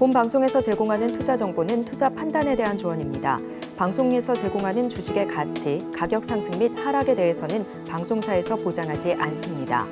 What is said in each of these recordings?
본 방송에서 제공하는 투자 정보는 투자 판단에 대한 조언입니다. 방송에서 제공하는 주식의 가치, 가격 상승 및 하락에 대해서는 방송사에서 보장하지 않습니다.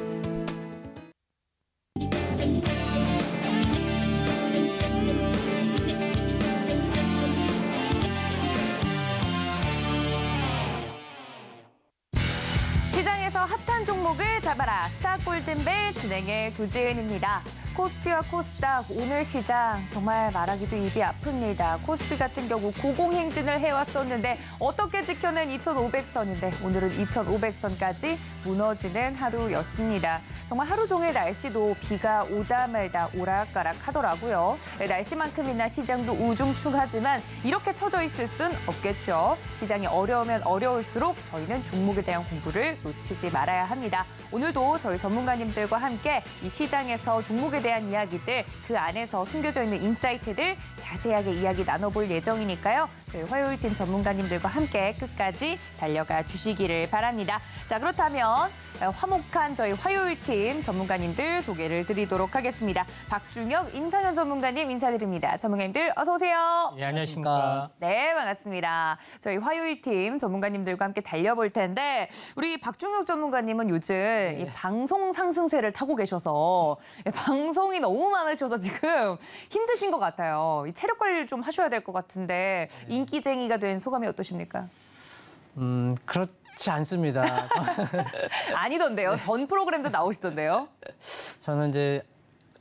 시장에서 핫한 종목을 잡아라. 스타 골든벨 진행의 도지은입니다. 코스피와 코스닥 오늘 시장 정말 말하기도 입이 아픕니다. 코스피 같은 경우 고공행진을 해왔었는데 어떻게 지켜낸 2,500선인데 오늘은 2,500선까지 무너지는 하루였습니다. 정말 하루 종일 날씨도 비가 오다 말다 오락가락 하더라고요. 날씨만큼이나 시장도 우중충하지만 이렇게 처져 있을 순 없겠죠. 시장이 어려우면 어려울수록 저희는 종목에 대한 공부를 놓치지 말아야 합니다. 오늘도 저희 전문가님들과 함께 이 시장에서 종목에 대한 이야기들, 그 안에서 숨겨져 있는 인사이트들 자세하게 이야기 나눠볼 예정이니까요. 저희 화요일팀 전문가님들과 함께 끝까지 달려가 주시기를 바랍니다. 자, 그렇다면 화목한 저희 화요일팀 전문가님들 소개를 드리도록 하겠습니다. 박중혁, 임상현 전문가님 인사드립니다. 전문가님들 어서 오세요. 네, 안녕하십니까. 네, 반갑습니다. 저희 화요일팀 전문가님들과 함께 달려볼 텐데 우리 박중혁 전문가님은 요즘 이 방송 상승세를 타고 계셔서 방송이 너무 많으셔서 지금 힘드신 것 같아요. 이 체력 관리를 좀 하셔야 될 것 같은데 인기쟁이가 된 소감이 어떠십니까? 그렇지 않습니다. 아니던데요. 전 프로그램도 나오시던데요. 저는 이제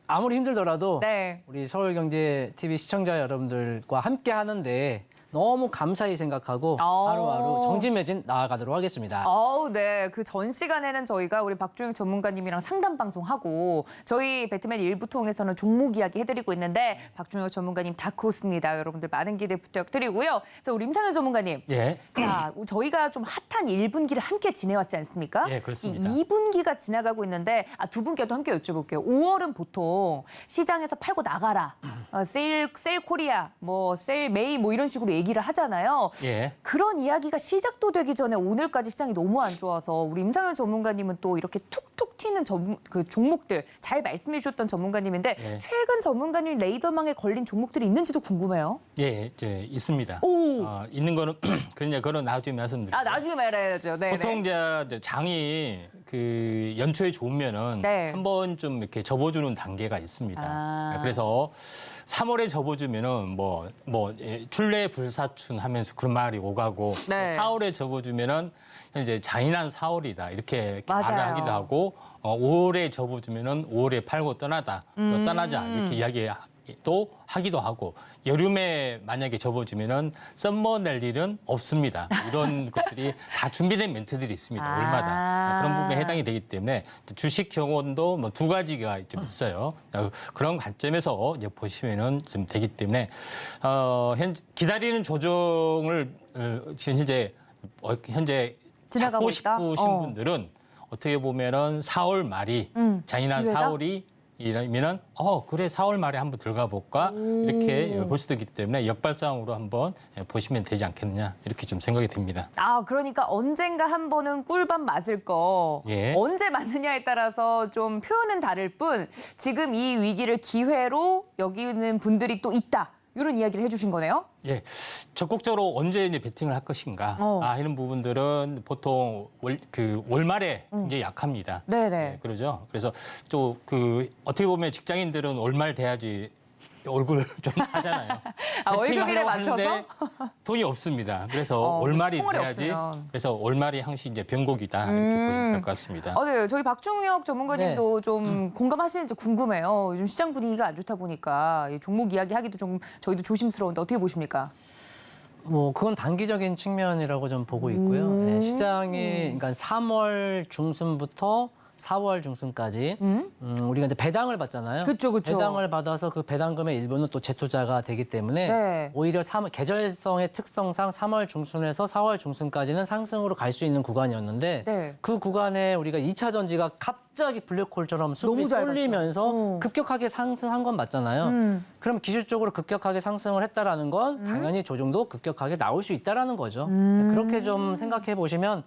아무리 힘들더라도 네. 우리 서울경제TV 시청자 여러분들과 함께 하는데 너무 감사히 생각하고 하루하루 정진매진 나아가도록 하겠습니다. 네. 그 전 시간에는 저희가 우리 박주영 전문가님이랑 상담 방송하고 저희 배트맨 일부 통해서는 종목 이야기 해드리고 있는데 박주영 전문가님 다크호스입니다. 여러분들 많은 기대 부탁드리고요. 자, 우리 임상현 전문가님. 예. 자, 저희가 좀 핫한 1분기를 함께 지내왔지 않습니까? 예, 그렇습니다. 이 2분기가 지나가고 있는데 두 분께도 함께 여쭤볼게요. 5월은 보통 시장에서 팔고 나가라. 세일 코리아, 세일 메이 이런 식으로 얘기를 하잖아요. 예. 그런 이야기가 시작도 되기 전에 오늘까지 시장이 너무 안 좋아서 우리 임상현 전문가님은 또 이렇게 툭툭 튀는 그 종목들 잘 말씀해 주셨던 전문가님인데 예. 최근 전문가님 레이더망에 걸린 종목들이 있는지도 궁금해요. 예, 있습니다. 오! 있는 거는 그건 나중에 말씀드릴게요. 나중에 말해야죠. 네. 보통 이제 장이 그 연초에 좋으면은 네. 한번 좀 이렇게 접어주는 단계가 있습니다. 아. 그래서 3월에 접어주면은 출래 불사춘 하면서 그런 말이 오가고 네. 4월에 접어주면은 현재 잔인한 4월이다 이렇게 말을 맞아요. 하기도 하고 5월에 접어주면은 5월에 팔고 떠나자 이렇게 이야기. 또 하기도 하고 여름에 만약에 접어주면은 썸머 낼 일은 없습니다. 이런 것들이 다 준비된 멘트들이 있습니다. 월마다 그런 부분에 해당이 되기 때문에 주식 경원도 두 가지가 좀 있어요. 그런 관점에서 이제 보시면은 좀 되기 때문에 기다리는 조정을 현재 지나가고 잡고 있다? 싶으신 분들은 어떻게 보면은 4월 말이 잔인한 기회다? 4월이 이러면은 그래 4월 말에 한번 들어가 볼까 이렇게 볼 수도 있기 때문에 역발상으로 한번 보시면 되지 않겠느냐 이렇게 좀 생각이 듭니다. 그러니까 언젠가 한 번은 꿀밤 맞을 거 예. 언제 맞느냐에 따라서 좀 표현은 다를 뿐 지금 이 위기를 기회로 여기는 분들이 또 있다. 이런 이야기를 해주신 거네요. 예, 적극적으로 언제 이제 베팅을 할 것인가 이런 부분들은 보통 월말에 굉장히 약합니다. 네네. 네, 그러죠. 그래서 또 어떻게 보면 직장인들은 월말 돼야지 얼굴 좀 하잖아요. 월급일에 맞춰서? 하는데 돈이 없습니다. 그래서 월말이 통월이 돼야지. 없으면. 그래서 월말이 항시 이제 변곡이다 이렇게 보시면 될 것 같습니다. 네. 저희 박중혁 전문가님도 좀 공감하시는지 궁금해요. 요즘 시장 분위기가 안 좋다 보니까 이 종목 이야기하기도 좀 저희도 조심스러운데 어떻게 보십니까? 그건 단기적인 측면이라고 좀 보고 있고요. 네, 시장이 그러니까 3월 중순부터 4월 중순까지 우리가 이제 배당을 받잖아요. 그쵸. 배당을 받아서 그 배당금의 일부는 또 재투자가 되기 때문에 네. 오히려 계절성의 특성상 3월 중순에서 4월 중순까지는 상승으로 갈 수 있는 구간이었는데 네. 그 구간에 우리가 2차 전지가 갑자기 블랙홀처럼 숲이 너무 잘 쏠리면서 급격하게 상승한 건 맞잖아요. 그럼 기술적으로 급격하게 상승을 했다라는 건 당연히 조정도 급격하게 나올 수 있다라는 거죠. 그렇게 좀 생각해 보시면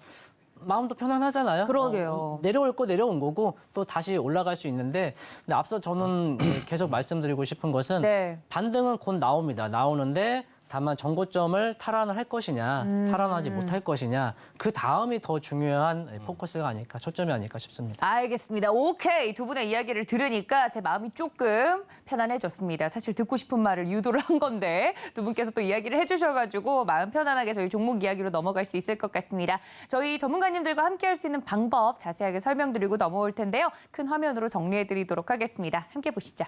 마음도 편안하잖아요. 그러게요. 내려올 거 내려온 거고 또 다시 올라갈 수 있는데 근데 앞서 저는 계속 말씀드리고 싶은 것은 네. 반등은 곧 나옵니다. 나오는데 다만 정고점을 탈환을 할 것이냐, 탈환하지 못할 것이냐, 그 다음이 더 중요한 포커스가 아닐까, 초점이 아닐까 싶습니다. 알겠습니다. 오케이. 두 분의 이야기를 들으니까 제 마음이 조금 편안해졌습니다. 사실 듣고 싶은 말을 유도를 한 건데 두 분께서 또 이야기를 해주셔가지고 마음 편안하게 저희 종목 이야기로 넘어갈 수 있을 것 같습니다. 저희 전문가님들과 함께할 수 있는 방법 자세하게 설명드리고 넘어올 텐데요. 큰 화면으로 정리해드리도록 하겠습니다. 함께 보시죠.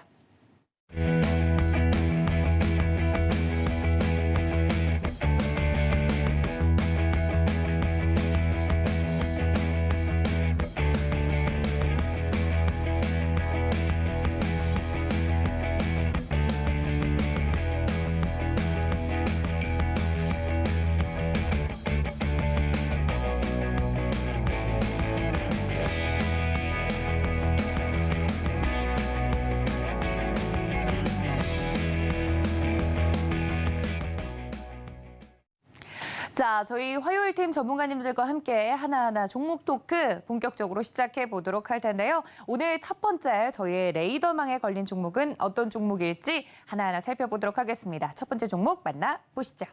자, 저희 화요일팀 전문가님들과 함께 하나하나 종목 토크 본격적으로 시작해 보도록 할 텐데요. 오늘 첫 번째 저희의 레이더망에 걸린 종목은 어떤 종목일지 하나하나 살펴보도록 하겠습니다. 첫 번째 종목 만나보시죠.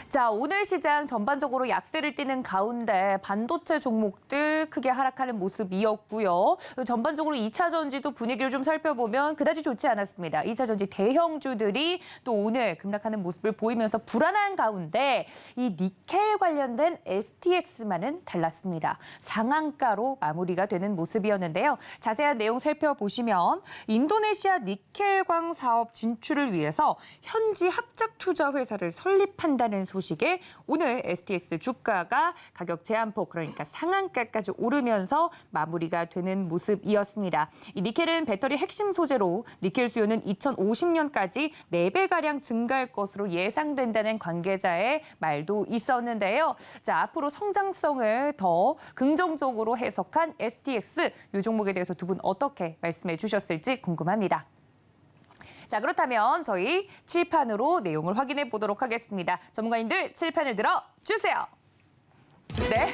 자, 오늘 시장 전반적으로 약세를 띠는 가운데 반도체 종목들 크게 하락하는 모습이었고요. 전반적으로 2차 전지도 분위기를 좀 살펴보면 그다지 좋지 않았습니다. 2차 전지 대형주들이 또 오늘 급락하는 모습을 보이면서 불안한 가운데 이 니켈 관련된 STX만은 달랐습니다. 상한가로 마무리가 되는 모습이었는데요. 자세한 내용 살펴보시면 인도네시아 니켈광 사업 진출을 위해서 현지 합작 투자 회사를 설립한다는 소식에 오늘 STX 주가가 가격 제한폭 그러니까 상한가까지 오르면서 마무리가 되는 모습이었습니다. 이 니켈은 배터리 핵심 소재로 니켈 수요는 2050년까지 4배가량 증가할 것으로 예상된다는 관계자의 말도 있었는데요. 자, 앞으로 성장성을 더 긍정적으로 해석한 STX 이 종목에 대해서 두 분 어떻게 말씀해 주셨을지 궁금합니다. 자, 그렇다면 저희 칠판으로 내용을 확인해 보도록 하겠습니다. 전문가님들 칠판을 들어 주세요. 네.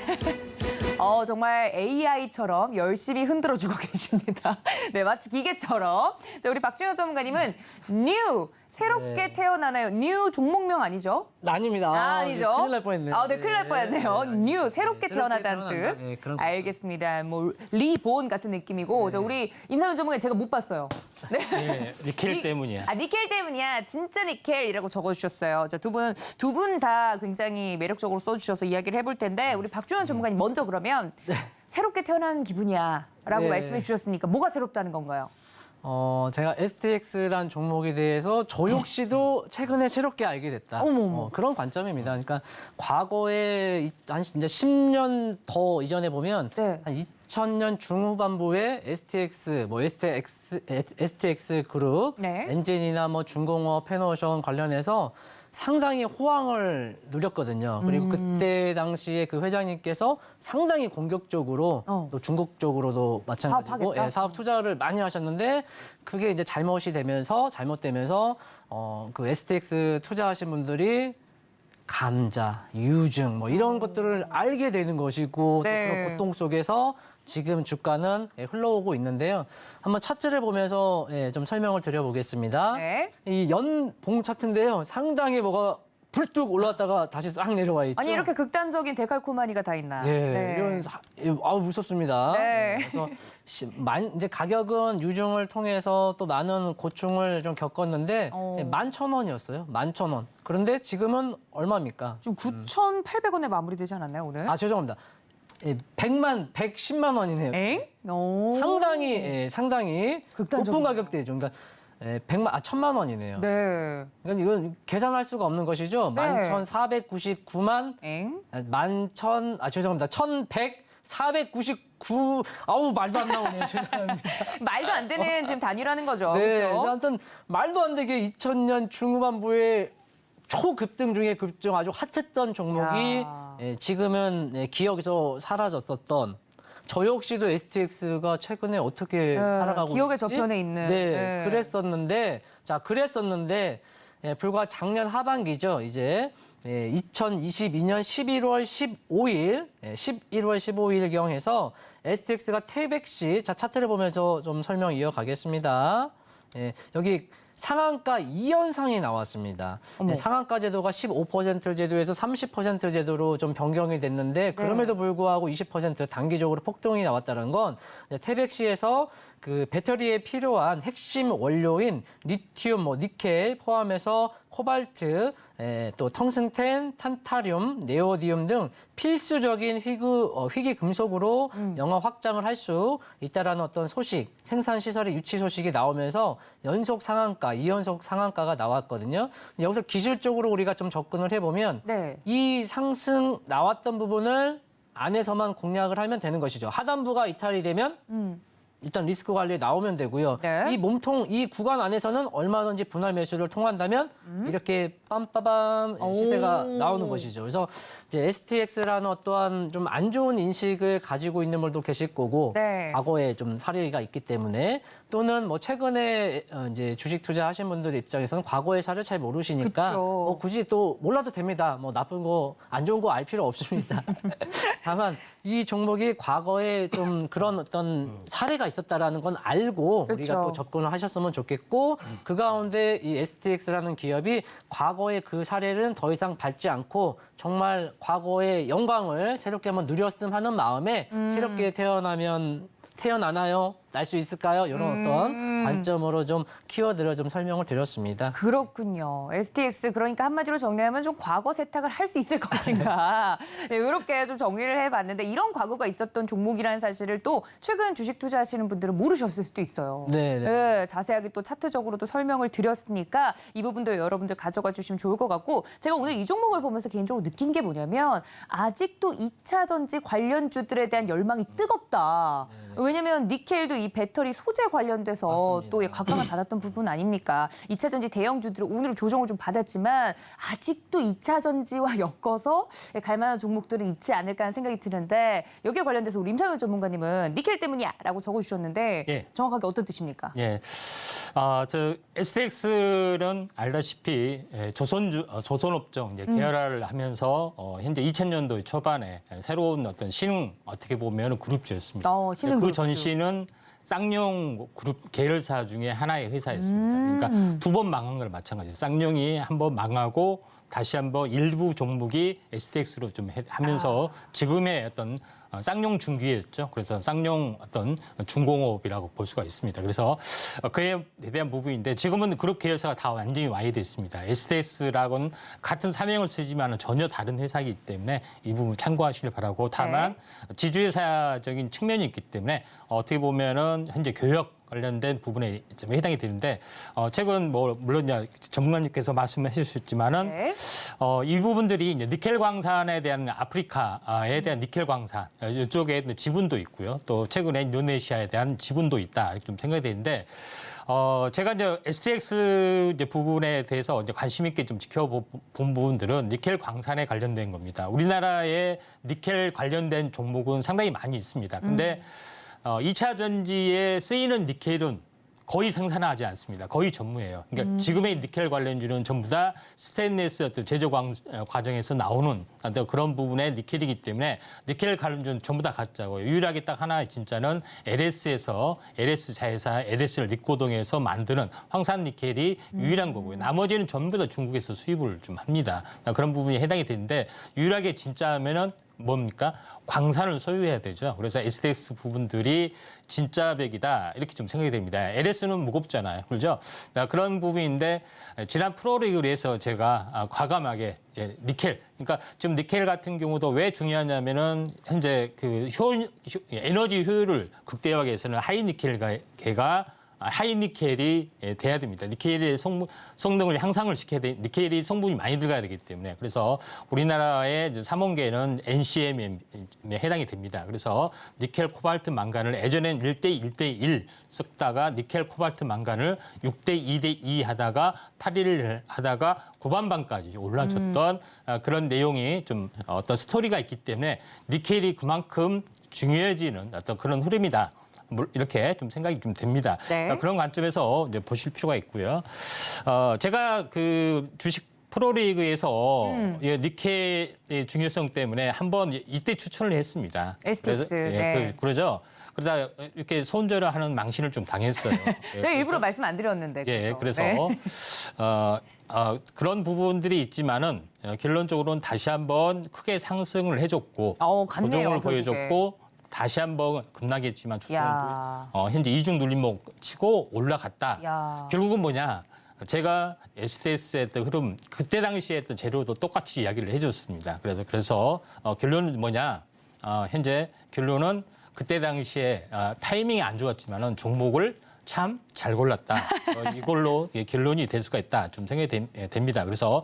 정말 AI처럼 열심히 흔들어주고 계십니다. 네, 마치 기계처럼. 자, 우리 박준현 전문가님은 new, 새롭게 네. 태어나나요? new 종목명 아니죠? 아닙니다. 아니죠. 큰일 날 뻔했네요. 네, 큰일 날 뻔했네요. new, 새롭게 태어나다는 뜻. 네, 그런 거죠. 알겠습니다. 뭐 리본 같은 느낌이고, 자, 우리 임상훈 전문가님 제가 못 봤어요. 네. 네, 니켈 때문이야. 니켈 때문이야. 진짜 니켈이라고 적어주셨어요. 자, 두 분 다 굉장히 매력적으로 써주셔서 이야기를 해볼 텐데 우리 박준현 전문가님 먼저 그러면 새롭게 태어난 기분이야라고 네. 말씀해 주셨으니까 뭐가 새롭다는 건가요? 제가 STX라는 종목에 대해서 저 역시도 최근에 새롭게 알게 됐다. 어머머. 그런 관점입니다. 그러니까 과거에 한 이제 10년 더 이전에 보면 네. 한 2000년 중후반부에 STX, STX 그룹, 네. 엔진이나 뭐 중공업, 패너션 관련해서 상당히 호황을 누렸거든요. 그리고 그때 당시에 그 회장님께서 상당히 공격적으로 또 중국 쪽으로도 마찬가지고 사업하겠다? 사업 투자를 많이 하셨는데 그게 이제 잘못되면서 그 STX 투자하신 분들이 감자, 유증 뭐 이런 것들을 알게 되는 것이고 또 네. 그런 고통 속에서 지금 주가는 흘러오고 있는데요. 한번 차트를 보면서 좀 설명을 드려보겠습니다. 네. 이 연봉 차트인데요. 상당히 뭐가 불뚝 올라왔다가 다시 싹 내려와 있죠. 아니 이렇게 극단적인 데칼코마니가 다 있나? 네, 이런 무섭습니다. 네. 그래서 이제 가격은 유증을 통해서 또 많은 고충을 좀 겪었는데 11,000원이었어요. 11,000원. 그런데 지금은 얼마입니까? 지금 9,800원에 마무리되지 않았나요 오늘? 아, 죄송합니다. 110만 원이네요. 엥? 오. 상당히 극단적이네요. 높은 가격대죠. 그러니까 1,000만 원이네요. 네. 그러니까 이건 계산할 수가 없는 것이죠. 네. 11,499만 엥? 499. 아우 말도 안 나오네요. 죄송합니다. 말도 안 되는 지금 단위라는 거죠. 네. 그렇죠? 아무튼 말도 안 되게 2000년 중후반부에 초급등 중에 급등 아주 핫했던 종목이 야. 지금은 기억에서 사라졌었던 저 역시도 STX가 최근에 어떻게 살아가고 기억의 있지? 저편에 있는. 네, 네. 그랬었는데 불과 작년 하반기죠. 이제 2022년 11월 15일, 11월 15일경에서 STX가 태백 시, 자, 차트를 보면서 좀 설명 이어가겠습니다. 여기 상한가 2연상이 나왔습니다. 상한가 제도가 15% 제도에서 30% 제도로 좀 변경이 됐는데 그럼에도 불구하고 20% 단기적으로 폭등이 나왔다는 건 태백시에서 그 배터리에 필요한 핵심 원료인 리튬, 니켈 포함해서 코발트, 또 텅승텐, 탄타륨, 네오디움 등 필수적인 희귀 금속으로 영업 확장을 할 수 있다라는 어떤 소식, 생산 시설의 유치 소식이 나오면서 연속 상한가, 2연속 상한가가 나왔거든요. 여기서 기술적으로 우리가 좀 접근을 해보면 이 상승 나왔던 부분을 안에서만 공략을 하면 되는 것이죠. 하단부가 이탈이 되면 일단 리스크 관리에 나오면 되고요. 이 몸통, 이 구간 안에서는 얼마든지 분할 매수를 통한다면 이렇게 빰빠밤 시세가 나오는 것이죠. 그래서 이제 STX라는 어떠한 좀 안 좋은 인식을 가지고 있는 분도 계실 거고 과거에 좀 사례가 있기 때문에 또는 뭐 최근에 이제 주식 투자하신 분들 입장에서는 과거의 사례를 잘 모르시니까 굳이 또 몰라도 됩니다. 뭐 나쁜 거, 안 좋은 거 알 필요 없습니다. 다만 이 종목이 과거에 좀 그런 어떤 사례가 있었다라는 건 알고 우리가 또 접근을 하셨으면 좋겠고 그 가운데 이 STX라는 기업이 과거의 그 사례는 더 이상 밟지 않고 정말 과거의 영광을 새롭게 한번 누렸음 하는 마음에 새롭게 태어나나요? 날 수 있을까요? 이런 어떤 관점으로 좀 키워드를 좀 설명을 드렸습니다. 그렇군요. STX 그러니까 한마디로 정리하면 좀 과거 세탁을 할 수 있을 것인가. 이렇게 좀 정리를 해봤는데 이런 과거가 있었던 종목이라는 사실을 또 최근 주식 투자하시는 분들은 모르셨을 수도 있어요. 자세하게 또 차트적으로도 설명을 드렸으니까 이 부분들 여러분들 가져가 주시면 좋을 것 같고 제가 오늘 이 종목을 보면서 개인적으로 느낀 게 뭐냐면 아직도 2차 전지 관련주들에 대한 열망이 뜨겁다. 왜냐면 니켈도 이 배터리 소재 관련돼서 또 각광을 받았던 부분 아닙니까? 2차 전지 대형주들은 오늘 조정을 좀 받았지만 아직도 2차 전지와 엮어서 갈 만한 종목들은 있지 않을까 하는 생각이 드는데 여기에 관련돼서 우리 임상현 전문가님은 니켈 때문이야라고 적어주셨는데 정확하게 어떤 뜻입니까? 저 STX는 알다시피 조선업종 이제 계열화를 하면서 현재 2000년도 초반에 새로운 어떤 신흥 어떻게 보면 그룹주였습니다. 그 전시는 쌍용 그룹 계열사 중에 하나의 회사였습니다. 그러니까 두 번 망한 걸 마찬가지예요. 쌍용이 한 번 망하고 다시 한번 일부 종목이 STX로 좀 하면서 지금의 어떤 쌍용 중기였죠. 그래서 쌍용 어떤 중공업이라고 볼 수가 있습니다. 그래서 그에 대한 부분인데 지금은 그룹 계열사가 다 완전히 와이드했습니다. STX라고는 같은 사명을 쓰지만 전혀 다른 회사이기 때문에 이 부분 참고하시길 바라고 다만 지주회사적인 측면이 있기 때문에 어떻게 보면은 현재 교역 관련된 부분에 좀 해당이 되는데 최근 뭐 물론 전문가님께서 말씀하실 수 있지만은 이 부분들이 이제 니켈 광산에 대한 아프리카에 대한 니켈 광산 이쪽에 지분도 있고요. 또 최근에 인도네시아에 대한 지분도 있다 이렇게 좀 생각이 되는데 제가 이제 STX 이제 부분에 대해서 이제 관심 있게 좀 지켜본 부분들은 니켈 광산에 관련된 겁니다. 우리나라에 니켈 관련된 종목은 상당히 많이 있습니다. 근데 2차 전지에 쓰이는 니켈은 거의 생산하지 않습니다. 거의 전무예요. 그러니까 지금의 니켈 관련주는 전부 다 스테인리스 어떤 제조 과정에서 나오는 그런 부분의 니켈이기 때문에 니켈 관련주는 전부 다 가짜고요. 유일하게 딱 하나 진짜는 LS에서 LS 자회사 LS를 닉고동에서 만드는 황산 니켈이 유일한 거고요. 나머지는 전부 다 중국에서 수입을 좀 합니다. 그런 부분이 해당이 되는데 유일하게 진짜면은 뭡니까? 광산을 소유해야 되죠. 그래서 STX 부분들이 진짜 백이다 이렇게 좀 생각이 됩니다. LS는 무겁잖아요. 그렇죠? 그런 부분인데 지난 프로리그를 위해서 제가 과감하게 이제 니켈, 그러니까 지금 니켈 같은 경우도 왜 중요하냐면은 현재 그 에너지 효율을 극대화하기 위해서는 하이니켈계가 하이니켈이 돼야 됩니다. 니켈의 성능을 향상을 시켜야 돼. 니켈이 성분이 많이 들어가야 되기 때문에 그래서 우리나라의 3원계는 NCM에 해당이 됩니다. 그래서 니켈, 코발트, 망간을 예전엔 1대1대1 썼다가 니켈, 코발트, 망간을 6대2대2 하다가 8일 하다가 구반반까지 올라줬던 그런 내용이 좀 어떤 스토리가 있기 때문에 니켈이 그만큼 중요해지는 어떤 그런 흐름이다. 이렇게 좀 생각이 좀 됩니다. 네. 그런 관점에서 이제 보실 필요가 있고요. 제가 그 주식 프로리그에서 예, 니케의 중요성 때문에 한번 이때 추천을 했습니다. STX, 그래서, 예, 네. 그러죠. 그러다 이렇게 손절하는 망신을 좀 당했어요. 예, 제가 일부러 그래서- 말씀 안 드렸는데. 예, 그래서 네. 그런 부분들이 있지만은 결론적으로는 다시 한번 크게 상승을 해줬고 같네요, 조정을 결국에. 보여줬고 다시 한번 급락했지만 야. 현재 이중 눌림목 치고 올라갔다. 야. 결국은 뭐냐? 제가 STS의 흐름 그때 당시에 했던 재료도 똑같이 이야기를 해줬습니다. 그래서 결론은 뭐냐? 현재 결론은 그때 당시에 타이밍이 안 좋았지만은 종목을 참 잘 골랐다. 이걸로 결론이 될 수가 있다. 좀 생각이 됩니다. 그래서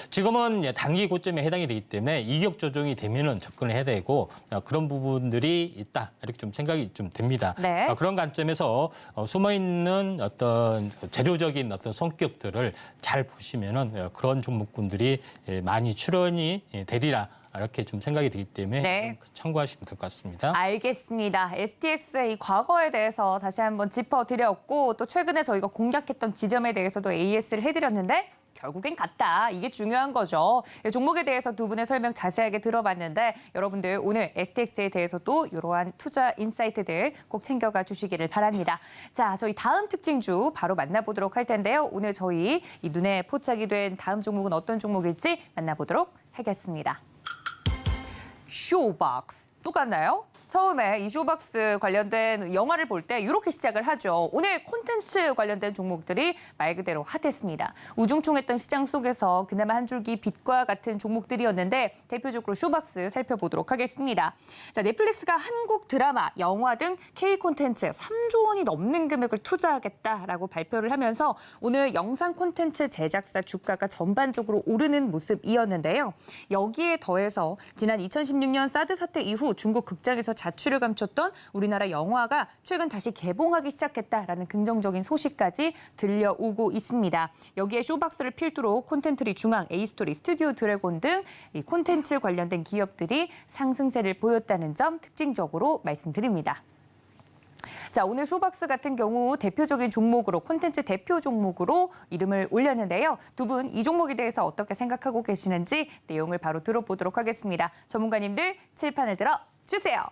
지금은 단기 고점에 해당이 되기 때문에 이격 조정이 되면은 접근을 해야 되고 그런 부분들이 있다. 이렇게 좀 생각이 좀 됩니다. 네. 그런 관점에서 숨어 있는 어떤 재료적인 어떤 성격들을 잘 보시면은 그런 종목군들이 많이 출현이 되리라. 이렇게 좀 생각이 되기 때문에 네. 좀 참고하시면 될 것 같습니다. 알겠습니다. STX의 이 과거에 대해서 다시 한번 짚어드렸고 또 최근에 저희가 공략했던 지점에 대해서도 AS를 해드렸는데 결국엔 같다. 이게 중요한 거죠. 종목에 대해서 두 분의 설명 자세하게 들어봤는데 여러분들 오늘 STX에 대해서도 이러한 투자 인사이트들 꼭 챙겨가 주시기를 바랍니다. 자, 저희 다음 특징주 바로 만나보도록 할 텐데요. 오늘 저희 이 눈에 포착이 된 다음 종목은 어떤 종목일지 만나보도록 하겠습니다. 쇼박스. 똑같나요? 처음에 이 쇼박스 관련된 영화를 볼 때 이렇게 시작을 하죠. 오늘 콘텐츠 관련된 종목들이 말 그대로 핫했습니다. 우중충했던 시장 속에서 그나마 한 줄기 빛과 같은 종목들이었는데 대표적으로 쇼박스 살펴보도록 하겠습니다. 자, 넷플릭스가 한국 드라마, 영화 등 K 콘텐츠 3조 원이 넘는 금액을 투자하겠다라고 발표를 하면서 오늘 영상 콘텐츠 제작사 주가가 전반적으로 오르는 모습이었는데요. 여기에 더해서 지난 2016년 사드 사태 이후 중국 극장에서 자취를 감췄던 우리나라 영화가 최근 다시 개봉하기 시작했다라는 긍정적인 소식까지 들려오고 있습니다. 여기에 쇼박스를 필두로 콘텐트리 중앙, A스토리, 스튜디오 드래곤 등 이 콘텐츠 관련된 기업들이 상승세를 보였다는 점 특징적으로 말씀드립니다. 자, 오늘 쇼박스 같은 경우 대표적인 종목으로 콘텐츠 대표 종목으로 이름을 올렸는데요. 두 분 이 종목에 대해서 어떻게 생각하고 계시는지 내용을 바로 들어보도록 하겠습니다. 전문가님들 칠판을 들어 주세요.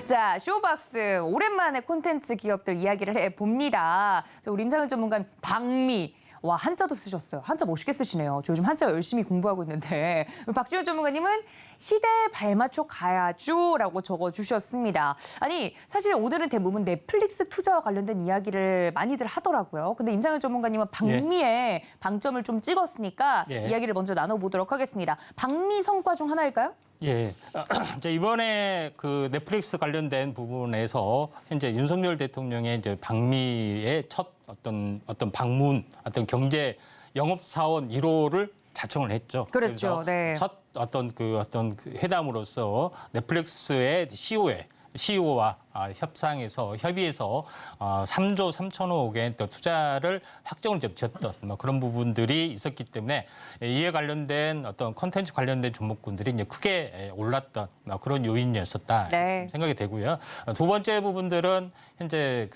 자, 쇼박스 오랜만에 콘텐츠 기업들 이야기를 해봅니다. 우리 임상현 전문가님 박미. 와, 한자도 쓰셨어요. 한자 멋있게 쓰시네요. 저 요즘 한자 열심히 공부하고 있는데 우리 박지훈 전문가님은 시대에 발맞춰 가야죠라고 적어주셨습니다. 아니, 사실 오늘은 대부분 넷플릭스 투자와 관련된 이야기를 많이들 하더라고요. 근데 임상현 전문가님은 박미에 방점을 좀 찍었으니까 이야기를 먼저 나눠보도록 하겠습니다. 박미 성과 중 하나일까요? 예. 이번에 그 넷플릭스 관련된 부분에서 현재 윤석열 대통령의 이제 방미의 첫 어떤 방문, 어떤 경제 영업사원 1호를 자청을 했죠. 그렇죠. 그래서 네. 첫 어떤 그 회담으로서 넷플릭스의 CEO와 협의해서 3조 3천억의 또 투자를 확정을 지었던 그런 부분들이 있었기 때문에 이에 관련된 어떤 콘텐츠 관련된 종목군들이 이제 크게 올랐던 그런 요인이었었다 네. 생각이 되고요. 두 번째 부분들은 현재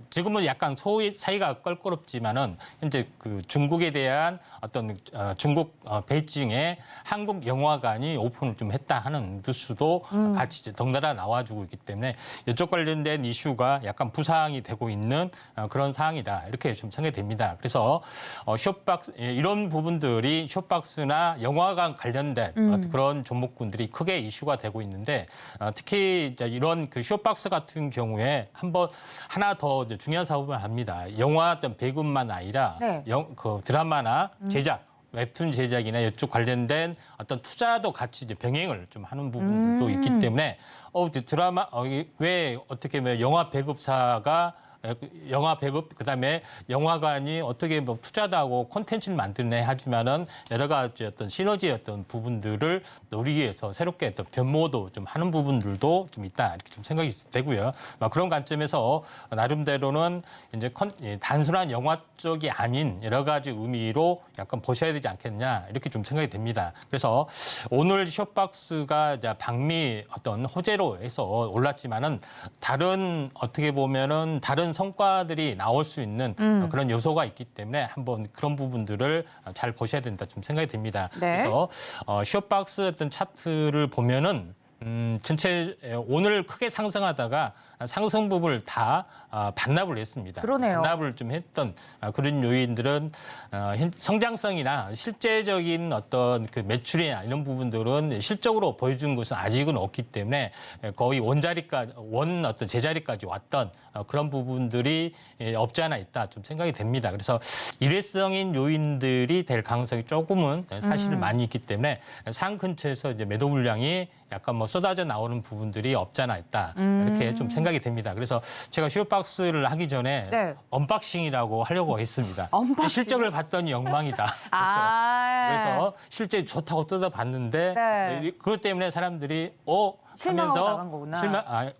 지금은 약간 사이가 껄끄럽지만은 현재 그 중국에 대한 어떤 중국 베이징에 한국 영화관이 오픈을 좀 했다 하는 뉴스도 같이 이제 덩달아 나와주고 있기 때문에 이쪽 관련된 이슈가 약간 부상이 되고 있는 그런 상황이다. 이렇게 좀 생각이 됩니다. 그래서 쇼박스 이런 부분들이 쇼박스나 영화관 관련된 그런 종목군들이 크게 이슈가 되고 있는데 특히 이런 그 쇼박스 같은 경우에 하나 더 중요한 사업을 합니다. 영화 어떤 배급만 아니라 네. 그 드라마나 제작 웹툰 제작이나 이쪽 관련된 어떤 투자도 같이 이제 병행을 좀 하는 부분도 있기 때문에 드라마 왜 어떻게 보면 영화 배급사가 영화 배급 그다음에 영화관이 어떻게 뭐 투자도 하고 콘텐츠를 만드네 하지만은 여러 가지 어떤 시너지의 어떤 부분들을 노리기 위해서 새롭게 어떤 변모도 좀 하는 부분들도 좀 있다 이렇게 좀 생각이 되고요. 그런 관점에서 나름대로는 이제 단순한 영화 쪽이 아닌 여러 가지 의미로 약간 보셔야 되지 않겠냐 이렇게 좀 생각이 됩니다. 그래서 오늘 쇼박스가 방미 어떤 호재로 해서 올랐지만은 다른 어떻게 보면은 다른 성과들이 나올 수 있는 그런 요소가 있기 때문에 한번 그런 부분들을 잘 보셔야 된다 좀 생각이 듭니다. 네. 그래서 쇼박스 어떤 차트를 보면은 전체 오늘 크게 상승하다가 상승분을 다 반납을 했습니다. 그러네요. 반납을 좀 했던 그런 요인들은 성장성이나 실제적인 어떤 그 매출이나 이런 부분들은 실적으로 보여준 것은 아직은 없기 때문에 거의 원 어떤 제자리까지 왔던 그런 부분들이 없지 않아 있다 좀 생각이 됩니다. 그래서 일회성인 요인들이 될 가능성이 조금은 사실 많이 있기 때문에 상 근처에서 이제 매도 물량이 약간 뭐 쏟아져 나오는 부분들이 없지 않아 있다 이렇게 좀 생각이 됩니다. 그래서 제가 쇼박스를 하기 전에 네. 언박싱이라고 하려고 했습니다. 언박싱? 실적을 봤더니 엉망이다. 그래서 실제 좋다고 뜯어봤는데 네. 그것 때문에 사람들이 실망하고 하면서 나간 거구나.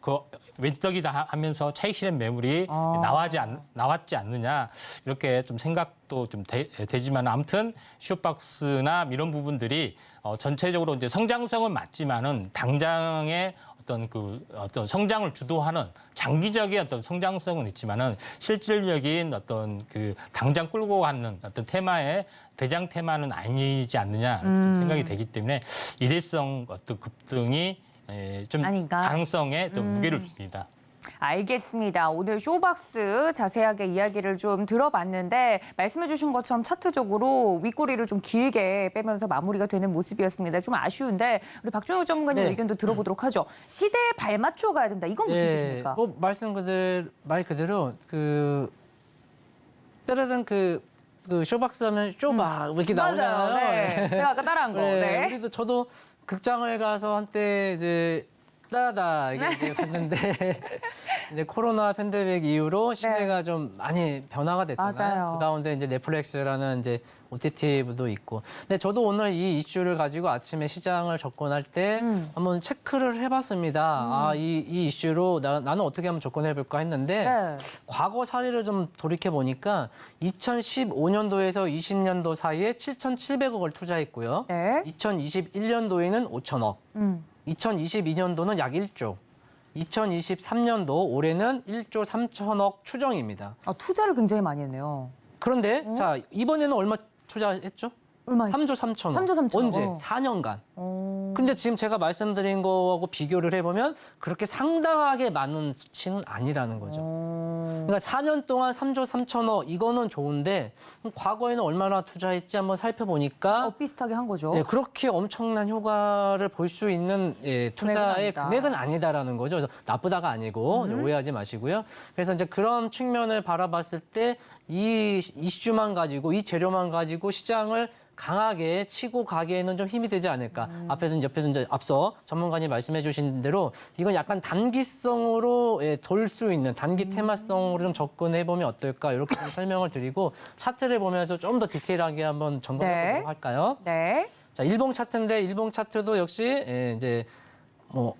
외적이다 하면서 차익 실현 매물이 나왔지 않느냐 이렇게 좀 생각도 좀 되지만 아무튼 쇼박스나 이런 부분들이 전체적으로 이제 성장성은 맞지만은 당장의 어떤 성장을 주도하는 장기적인 어떤 성장성은 있지만은 실질적인 어떤 그 당장 끌고 가는 어떤 대장 테마는 아니지 않느냐 좀 생각이 되기 때문에 일회성 어떤 급등이 좀 아닌가? 가능성에 좀 무게를 줍니다. 알겠습니다. 오늘 쇼박스 자세하게 이야기를 좀 들어봤는데 말씀해 주신 것처럼 차트적으로 윗꼬리를 좀 길게 빼면서 마무리가 되는 모습이었습니다. 좀 아쉬운데 우리 박종욱 전문가님 네. 의견도 들어보도록 하죠. 시대에 발맞춰 가야 된다. 이건 무슨 뜻입니까? 뭐 말 그대로 때려든 그 쇼박스 하면 쇼박 이렇게 나오잖아요. 맞아요. 네. 제가 아까 따라한 거. 네. 우리도 저도 극장을 가서 한때 이제 따다 이게 갔는데 이제 코로나 팬데믹 이후로 시대가 좀 많이 변화가 됐잖아요. 맞아요. 그 가운데 이제 넷플릭스라는 이제 OTT도 있고. 근데 저도 오늘 이 이슈를 가지고 아침에 시장을 접근할 때 한번 체크를 해봤습니다. 이 이슈로 나는 어떻게 하면 접근해볼까 했는데 네. 과거 사례를 좀 돌이켜 보니까 2015년도에서 20년도 사이에 7,700억을 투자했고요. 네. 2021년도에는 5천억. 2022년도는 약 1조. 2023년도 올해는 1조 3천억 추정입니다. 투자를 굉장히 많이 했네요. 그런데 자 이번에는 얼마 투자했죠? 얼마? 3조 3천억. 3조 3천억. 언제? 4년간. 근데 지금 제가 말씀드린 거하고 비교를 해보면 그렇게 상당하게 많은 수치는 아니라는 거죠. 그러니까 4년 동안 3조 3천억 이거는 좋은데 과거에는 얼마나 투자했지 한번 살펴보니까 비슷하게 한 거죠. 네, 그렇게 엄청난 효과를 볼 수 있는 투자의 아니다. 금액은 아니다라는 거죠. 그래서 나쁘다가 아니고 오해하지 마시고요. 그래서 이제 그런 측면을 바라봤을 때 이 이슈만 가지고 이 재료만 가지고 시장을 강하게 치고 가기에는 좀 힘이 되지 않을까. 옆에서 이제 앞서 전문가님 말씀해 주신 대로 이건 약간 단기성으로 돌 수 있는 단기 테마성으로 좀 접근해 보면 어떨까 이렇게 좀 설명을 드리고 차트를 보면서 좀 더 디테일하게 한번 점검해 보도록 할까요? 네. 자, 일봉 차트인데 일봉 차트도 역시 이제 뭐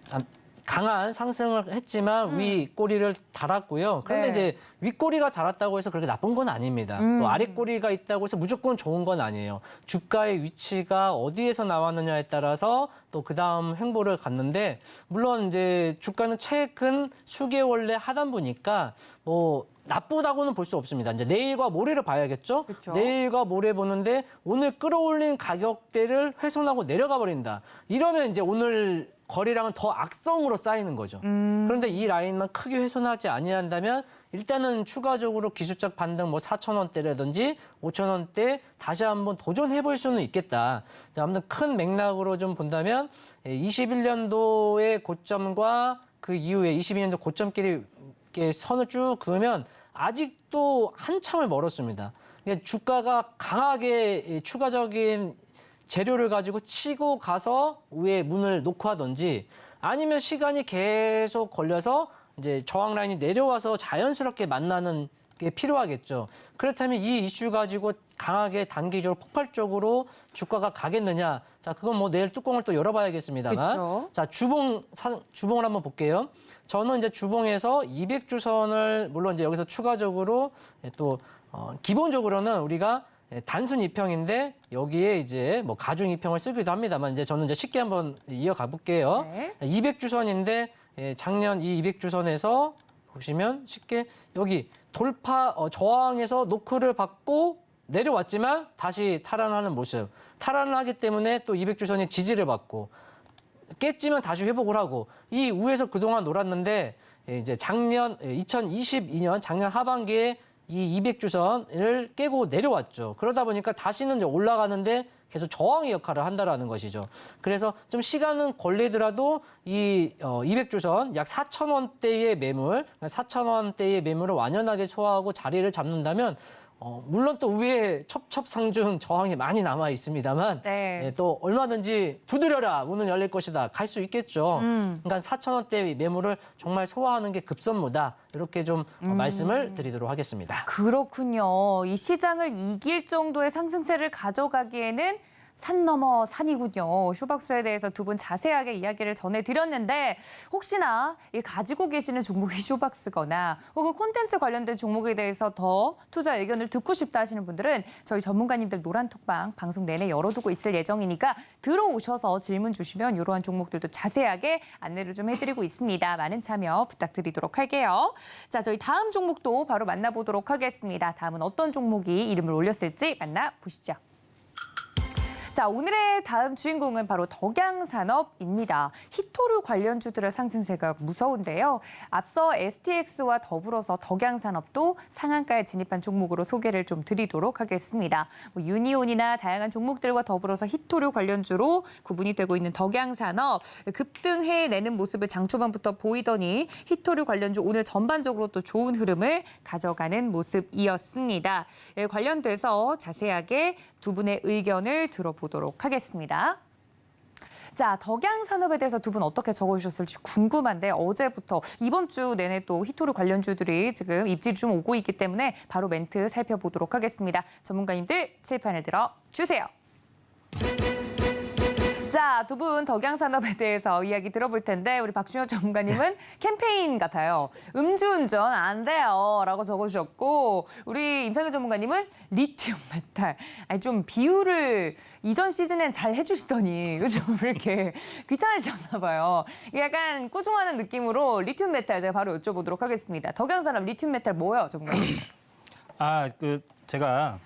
강한 상승을 했지만 윗꼬리를 달았고요. 그런데 네. 이제 윗꼬리가 달았다고 해서 그렇게 나쁜 건 아닙니다. 또 아랫꼬리가 있다고 해서 무조건 좋은 건 아니에요. 주가의 위치가 어디에서 나왔느냐에 따라서 또 그다음 행보를 갔는데 물론 이제 주가는 최근 수개월 내 하단부니까 뭐 나쁘다고는 볼 수 없습니다. 이제 내일과 모레를 봐야겠죠. 그렇죠. 내일과 모레 보는데 오늘 끌어올린 가격대를 훼손하고 내려가 버린다. 이러면 이제 오늘 거래량은 더 악성으로 쌓이는 거죠. 그런데 이 라인만 크게 훼손하지 아니한다면 일단은 추가적으로 기술적 반등 뭐 4,000원대라든지 5,000원대 다시 한번 도전해 볼 수는 있겠다. 자, 아무튼 큰 맥락으로 좀 본다면 21년도의 고점과 그 이후에 22년도 고점끼리 이렇게 선을 쭉 그으면 아직도 한참을 멀었습니다. 그러니까 주가가 강하게 추가적인 재료를 가지고 치고 가서 위에 문을 놓고 하든지 아니면 시간이 계속 걸려서 이제 저항 라인이 내려와서 자연스럽게 만나는 게 필요하겠죠. 그렇다면 이 이슈 가지고 강하게 단기적으로 폭발적으로 주가가 가겠느냐? 자, 그건 뭐 내일 뚜껑을 또 열어봐야겠습니다만. 그쵸. 자, 주봉을 한번 볼게요. 저는 이제 주봉에서 200주선을 물론 이제 여기서 추가적으로 또 기본적으로는 우리가 단순 이평인데 여기에 이제 뭐 가중 이평을 쓰기도 합니다만 이제 저는 이제 쉽게 한번 이어가 볼게요. 네. 200주선인데 작년 이 200주선에서 보시면 쉽게 여기 돌파 저항에서 노크를 받고 내려왔지만 다시 탈환하는 모습. 탈환을 하기 때문에 또 200주선이 지지를 받고 깼지만 다시 회복을 하고 이 우에서 그동안 놀았는데 이제 작년 2022년 작년 하반기에 이 200주선을 깨고 내려왔죠. 그러다 보니까 다시는 이제 올라가는데 계속 저항의 역할을 한다라는 것이죠. 그래서 좀 시간은 걸리더라도 이 200주선 약 4,000원대의 매물, 4,000원대의 매물을 완연하게 소화하고 자리를 잡는다면 물론 또 위에 첩첩상중 저항이 많이 남아 있습니다만 네. 또 얼마든지 두드려라 문은 열릴 것이다 갈 수 있겠죠. 그러니까 4,000원대 매물을 정말 소화하는 게 급선무다 이렇게 좀 말씀을 드리도록 하겠습니다. 그렇군요. 이 시장을 이길 정도의 상승세를 가져가기에는 산 넘어 산이군요. 쇼박스에 대해서 두 분 자세하게 이야기를 전해드렸는데 혹시나 이 가지고 계시는 종목이 쇼박스거나 혹은 콘텐츠 관련된 종목에 대해서 더 투자 의견을 듣고 싶다 하시는 분들은 저희 전문가님들 노란톡방 방송 내내 열어두고 있을 예정이니까 들어오셔서 질문 주시면 이러한 종목들도 자세하게 안내를 좀 해드리고 있습니다. 많은 참여 부탁드리도록 할게요. 자, 저희 다음 종목도 바로 만나보도록 하겠습니다. 다음은 어떤 종목이 이름을 올렸을지 만나보시죠. 자, 오늘의 다음 주인공은 바로 덕양산업입니다. 히토류 관련주들의 상승세가 무서운데요. 앞서 STX와 더불어서 덕양산업도 상한가에 진입한 종목으로 소개를 좀 드리도록 하겠습니다. 뭐 유니온이나 다양한 종목들과 더불어서 히토류 관련주로 구분이 되고 있는 덕양산업 급등해내는 모습을 장 초반부터 보이더니 히토류 관련주 오늘 전반적으로 또 좋은 흐름을 가져가는 모습이었습니다. 관련돼서 자세하게 두 분의 의견을 들어보도록 하겠습니다. 자, 덕양산업에 대해서 두 분 어떻게 적어주셨을지 궁금한데 어제부터 이번 주 내내 또 히토류 관련주들이 지금 입질이 좀 오고 있기 때문에 바로 멘트 살펴보도록 하겠습니다. 전문가님들 칠판을 들어주세요. 자, 두 분 덕양산업에 대해서 이야기 들어볼 텐데 우리 박준혁 전문가님은 캠페인 같아요. 음주운전 안 돼요 라고 적어주셨고 우리 임상현 전문가님은 리튬 메탈. 아니 좀 비유를 이전 시즌엔 잘 해주시더니 요즘 왜 이렇게 귀찮으셨나 봐요. 약간 꾸중하는 느낌으로 리튬 메탈 제가 바로 여쭤보도록 하겠습니다. 덕양산업 리튬 메탈 뭐예요, 전문가님? 제가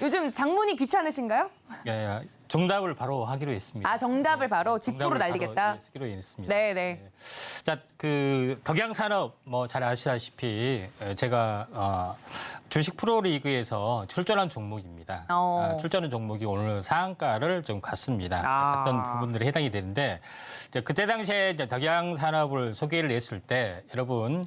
요즘 장문이 귀찮으신가요? 예, 정답을 바로 하기로 했습니다. 아, 정답을 바로 직보로 정답을 날리겠다. 바로, 쓰기로 했습니다. 네네. 자, 그 덕양산업 뭐 잘 아시다시피 제가 주식 프로리그에서 출전한 종목입니다. 출전한 종목이 오늘 상한가를 좀 갔습니다. 갔던 부분들이 해당이 되는데 이제 그때 당시에 이제 덕양산업을 소개를 했을 때 여러분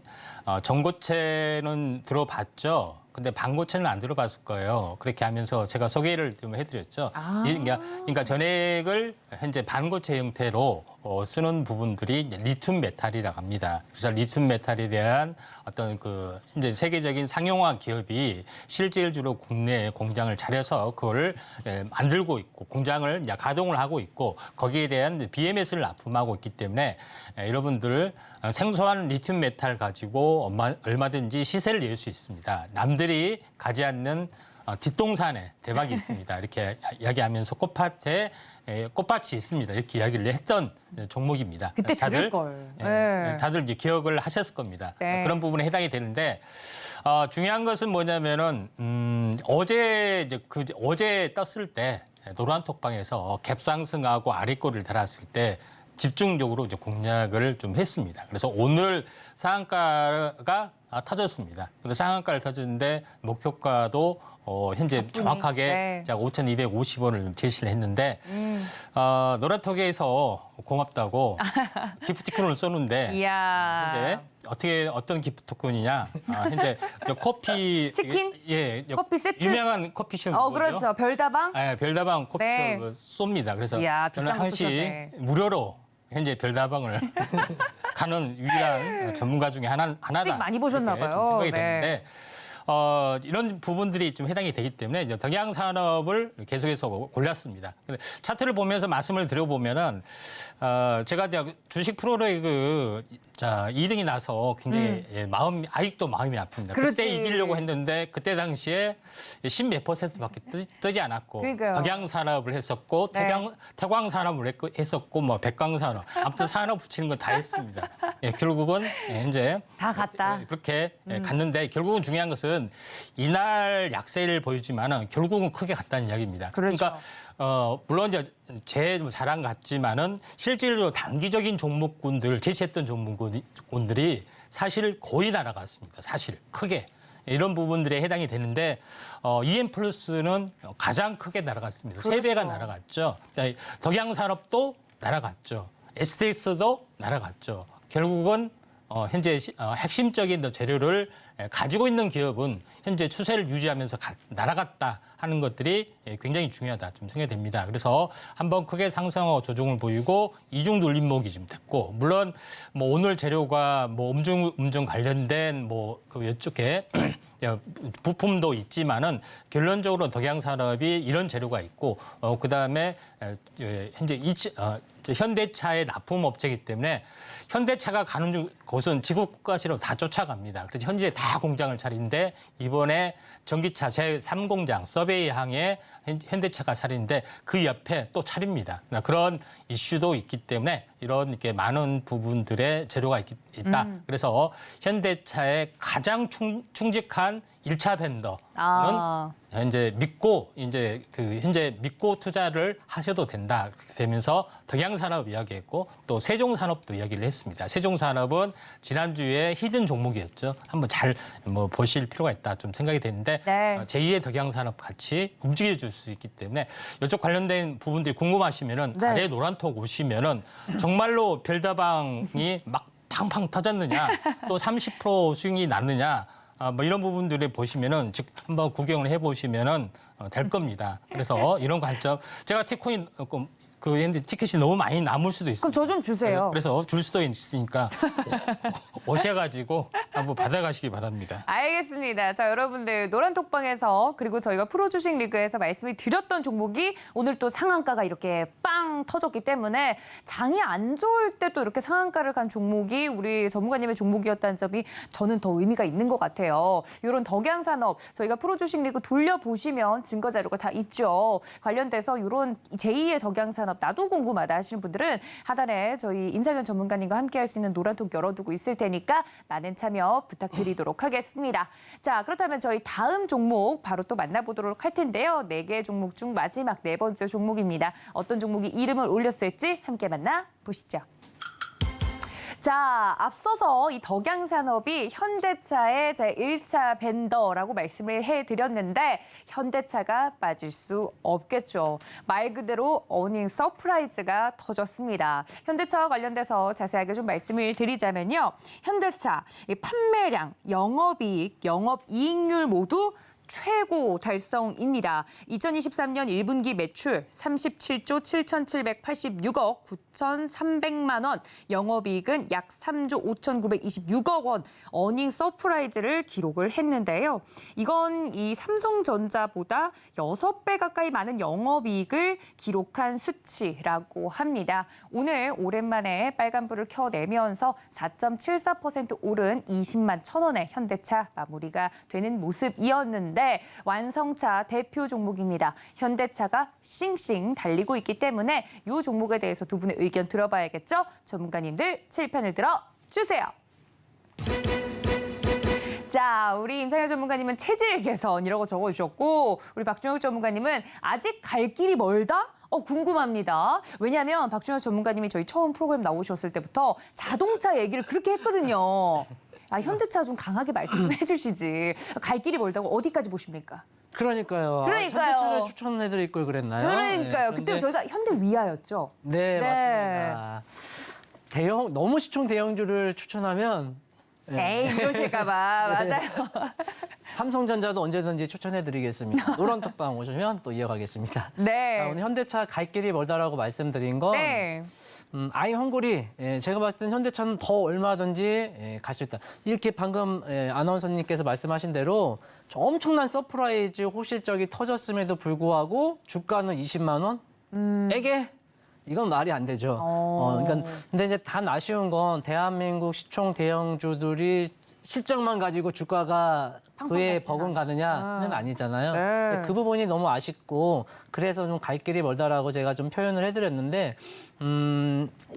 전고체는 들어봤죠. 근데 반고체는 안 들어봤을 거예요. 그렇게 하면서 제가 소개를 좀 해드렸죠. 그러니까 전액을 현재 반고체 형태로 쓰는 부분들이 이제 리튬 메탈이라고 합니다. 그래서 리튬 메탈에 대한 어떤 그 이제 세계적인 상용화 기업이 실질적으로 국내에 공장을 차려서 그거를 만들고 있고 공장을 이제 가동을 하고 있고 거기에 대한 BMS를 납품하고 있기 때문에 여러분들 생소한 리튬 메탈 가지고 얼마든지 시세를 낼 수 있습니다. 남들이 가지 않는 뒷동산에 대박이 있습니다. 이렇게 이야기하면서 꽃밭에 꽃밭이 있습니다. 이렇게 이야기를 했던 종목입니다. 그때 들을 걸. 네. 다들 이제 기억을 하셨을 겁니다. 네. 그런 부분에 해당이 되는데 중요한 것은 뭐냐면은 어제 떴을 때 노란톡방에서 갭상승하고 아래꼬리를 달았을 때 집중적으로 이제 공략을 좀 했습니다. 그래서 오늘 상한가가 터졌습니다. 근데 상한가를 터졌는데 목표가도 현재 정확하게 5,250원을 제시를 했는데 노란톡에서 고맙다고 기프티콘을 쏘는데 이야. 현재 어떤 기프티콘이냐? 현재 커피 치킨? 커피 세트? 유명한 커피숍 뭐죠? 그렇죠. 별다방? 네, 별다방 커피숍을 네. 쏩니다. 그래서 이야, 저는 비싼 거 항시 쏘셨네. 무료로 현재 별다방을 가는 유일한 전문가 중에 하나다. 수익 많이 보셨나 이렇게 봐요. 좀 생각이 네. 되는데 이런 부분들이 좀 해당이 되기 때문에 이제 덕양 산업을 계속해서 골랐습니다. 근데 차트를 보면서 말씀을 드려보면은 제가 이제 주식 프로리그 2등이 나서 굉장히 아직도 마음이 아픕니다. 그렇지. 그때 이기려고 했는데 그때 당시에 10몇 %밖에 뜨지 않았고 그러니까요. 덕양 산업을 했었고 네. 태광 산업을 했었고 뭐 백광 산업 아무튼 산업 붙이는 거 다 했습니다. 결국은 현재 다 갔다. 그렇게 갔는데 결국은 중요한 것은 이날 약세를 보이지만은 결국은 크게 갔다는 이야기입니다. 그렇죠. 그러니까 물론 이제 제 자랑 같지만은 실질적으로 단기적인 종목군들 제시했던 종목군들이 사실 거의 날아갔습니다. 사실 크게. 이런 부분들에 해당이 되는데 EM 플러스는 가장 크게 날아갔습니다. 그렇죠. 3배가 날아갔죠. 덕양산업도 날아갔죠. STX도 날아갔죠. 결국은 현재 핵심적인 재료를 가지고 있는 기업은 현재 추세를 유지하면서 날아갔다 하는 것들이 굉장히 중요하다 좀 생각이 됩니다. 그래서 한번 크게 상승하고 조정을 보이고 이중 눌림목이 좀 됐고 물론 뭐 오늘 재료가 뭐 음중 관련된 뭐 그 이쪽에 부품도 있지만은 결론적으로 덕양산업이 이런 재료가 있고 그다음에 현재 현대차의 납품 업체이기 때문에 현대차가 가는 곳은 지구 국가시로 다 쫓아갑니다. 그래서 현재 다 공장을 차리는데 이번에 전기차 제3공장 서베이항에 현대차가 차리는데 그 옆에 또 차립니다. 그런 이슈도 있기 때문에 이런 이렇게 많은 부분들의 재료가 있다. 그래서 현대차의 가장 충직한 1차 벤더는 현재 믿고 투자를 하셔도 된다. 그렇게 되면서 덕양산업 이야기했고 또 세종산업도 이야기를 했습니다. 세종산업은 지난주에 히든 종목이었죠. 한번 잘 보실 필요가 있다 좀 생각이 되는데 네. 제2의 덕양산업 같이 움직여줄 수 있기 때문에 이쪽 관련된 부분들이 궁금하시면은 네. 아래 노란톡 오시면은 정말로 별다방이 막 팡팡 터졌느냐 또 30% 수익이 났느냐 뭐 이런 부분들을 보시면은 즉 한번 구경을 해보시면은 될 겁니다. 그래서 이런 관점 제가 티코인 근데 티켓이 너무 많이 남을 수도 있습니다. 그럼 저 좀 주세요. 그래서 줄 수도 있으니까 오셔가지고 한번 받아가시기 바랍니다. 알겠습니다. 자, 여러분들 노란톡방에서 그리고 저희가 프로주식 리그에서 말씀을 드렸던 종목이 오늘 또 상한가가 이렇게 빵 터졌기 때문에 장이 안 좋을 때 또 이렇게 상한가를 간 종목이 우리 전문가님의 종목이었다는 점이 저는 더 의미가 있는 것 같아요. 이런 덕양산업 저희가 프로주식 리그 돌려보시면 증거 자료가 다 있죠. 관련돼서 이런 제2의 덕양산업 나도 궁금하다 하시는 분들은 하단에 저희 임상현 전문가님과 함께 할 수 있는 노란톡 열어두고 있을 테니까 많은 참여 부탁드리도록 하겠습니다. 자, 그렇다면 저희 다음 종목 바로 또 만나보도록 할 텐데요. 4개 종목 중 마지막 4번째 종목입니다. 어떤 종목이 이름을 올렸을지 함께 만나보시죠. 자, 앞서서 이 덕양산업이 현대차의 제1차 벤더라고 말씀을 해드렸는데 현대차가 빠질 수 없겠죠. 말 그대로 어닝 서프라이즈가 터졌습니다. 현대차와 관련돼서 자세하게 좀 말씀을 드리자면요. 현대차 이 판매량, 영업이익, 영업이익률 모두 최고 달성입니다. 2023년 1분기 매출 37조 7,786억 9,300만 원, 영업이익은 약 3조 5,926억 원, 어닝 서프라이즈를 기록을 했는데요. 이건 이 삼성전자보다 6배 가까이 많은 영업이익을 기록한 수치라고 합니다. 오늘 오랜만에 빨간불을 켜내면서 4.74% 오른 20만 1,000원의 현대차 마무리가 되는 모습이었는데 완성차 대표 종목입니다. 현대차가 싱싱 달리고 있기 때문에 이 종목에 대해서 두 분의 의견 들어봐야겠죠? 전문가님들 칠판을 들어주세요. 자, 우리 임상현 전문가님은 체질 개선이라고 적어주셨고 우리 박준혁 전문가님은 아직 갈 길이 멀다? 궁금합니다. 왜냐하면 박준혁 전문가님이 저희 처음 프로그램 나오셨을 때부터 자동차 얘기를 그렇게 했거든요. 현대차 좀 강하게 말씀해 주시지. 갈 길이 멀다고 어디까지 보십니까? 그러니까요. 그러니까요. 현대차를 추천해드릴 걸 그랬나요? 그러니까요. 네, 그때 저희가 현대 위하였죠. 네, 네. 맞습니다. 너무 시총 대형주를 추천하면 에이, 이러실까 봐. 네. 맞아요. 삼성전자도 언제든지 추천해드리겠습니다. 노란톡방 오시면 또 이어가겠습니다. 네. 자, 오늘 현대차 갈 길이 멀다라고 말씀드린 건 네. 아이 헝그리 제가 봤을 때는 현대차는 더 얼마든지 갈 수 있다. 이렇게 방금 아나운서님께서 말씀하신 대로 엄청난 서프라이즈 호실적이 터졌음에도 불구하고 주가는 20만 원? 에게? 이건 말이 안 되죠. 그러니까 근데 이제 단 아쉬운 건 대한민국 시총 대형주들이 실적만 가지고 주가가 그에 버금가느냐는 아니잖아요. 네. 그 부분이 너무 아쉽고 그래서 좀 갈 길이 멀다라고 제가 좀 표현을 해드렸는데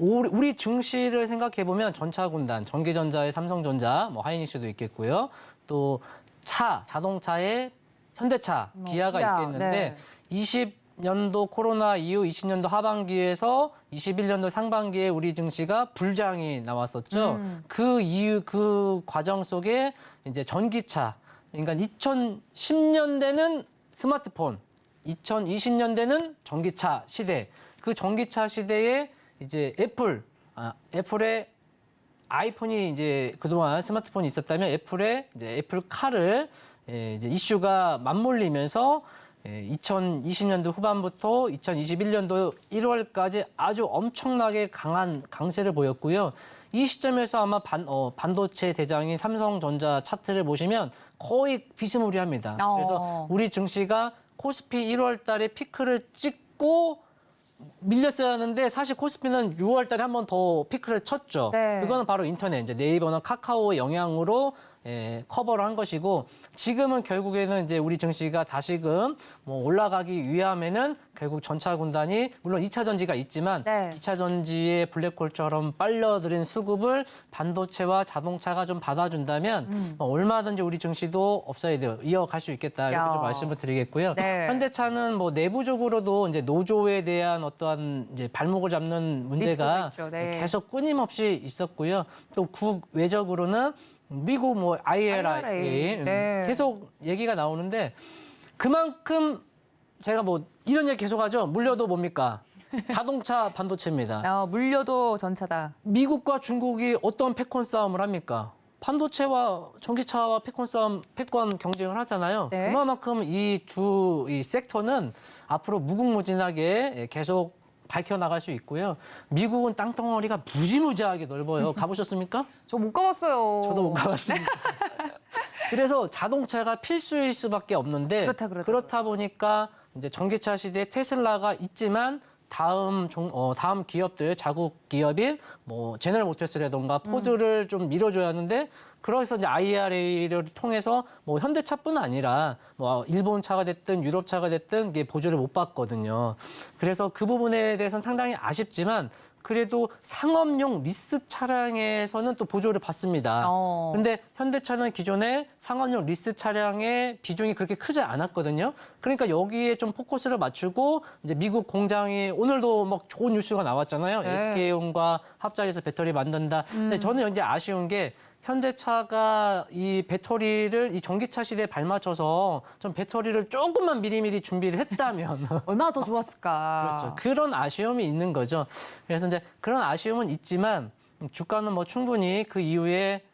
우리 증시를 생각해 보면 전차군단, 전기전자의 삼성전자, 뭐 하이닉스도 있겠고요. 또 자동차의 현대차, 기아가 기아, 있겠는데 20년도 코로나 이후 20년도 하반기에서 21년도 상반기에 우리 증시가 불장이 나왔었죠. 그 이후 그 과정 속에 이제 전기차, 그러니까 2010년대는 스마트폰, 2020년대는 전기차 시대. 그 전기차 시대에 이제 애플의 아이폰이 이제 그동안 스마트폰이 있었다면 애플의 이제 애플카를 이제 이슈가 맞물리면서 2020년도 후반부터 2021년도 1월까지 아주 엄청나게 강한 강세를 보였고요. 이 시점에서 아마 반도체 대장인 삼성전자 차트를 보시면 거의 비스무리합니다. 그래서 우리 증시가 코스피 1월 달에 피크를 찍고 밀렸어야 하는데 사실 코스피는 6월 달에 한 번 더 피크를 쳤죠. 네. 그거는 바로 인터넷, 이제 네이버나 카카오의 영향으로 커버를 한 것이고 지금은 결국에는 이제 우리 증시가 다시금 뭐 올라가기 위함에는 결국 전차 군단이 물론 2차 전지가 있지만 네. 2차 전지의 블랙홀처럼 빨려들인 수급을 반도체와 자동차가 좀 받아준다면 얼마든지 우리 증시도 업사이드 이어갈 수 있겠다 이렇게 좀 말씀을 드리겠고요. 네. 현대차는 뭐 내부적으로도 이제 노조에 대한 어떠한 이제 발목을 잡는 문제가 리스크도 있죠. 네. 계속 끊임없이 있었고요. 또 국외적으로는 미국 뭐 IRA 네. 계속 얘기가 나오는데 그만큼 제가 뭐 이런 얘기 계속하죠. 물려도 뭡니까? 자동차 반도체입니다. 물려도 전차다. 미국과 중국이 어떤 패권 싸움을 합니까? 반도체와 전기차와 패권 경쟁을 하잖아요. 네. 그만큼 이 섹터는 앞으로 무궁무진하게 계속 밝혀나갈 수 있고요. 미국은 땅덩어리가 무지무지하게 넓어요. 가보셨습니까? 저 못 가봤어요. 저도 못 가봤습니다. 그래서 자동차가 필수일 수밖에 없는데 그렇다 보니까 이제 전기차 시대에 테슬라가 있지만 다음 기업들, 자국 기업인 뭐 제너럴 모터스라던가 포드를 좀 밀어줘야 하는데 그래서 이제 IRA를 통해서 뭐 현대차뿐 아니라 뭐 일본 차가 됐든 유럽 차가 됐든 이게 보조를 못 받거든요. 그래서 그 부분에 대해서는 상당히 아쉽지만 그래도 상업용 리스 차량에서는 또 보조를 받습니다. 근데 현대차는 기존에 상업용 리스 차량의 비중이 그렇게 크지 않았거든요. 그러니까 여기에 좀 포커스를 맞추고 이제 미국 공장이 오늘도 막 좋은 뉴스가 나왔잖아요. 네. SK온과 합작해서 배터리 만든다. 근데 저는 이제 아쉬운 게 현대차가 이 배터리를 이 전기차 시대에 발맞춰서 좀 배터리를 조금만 미리미리 준비를 했다면 얼마나 더 좋았을까. 그렇죠. 그런 아쉬움이 있는 거죠. 그래서 이제 그런 아쉬움은 있지만 주가는 뭐 충분히 그 이후에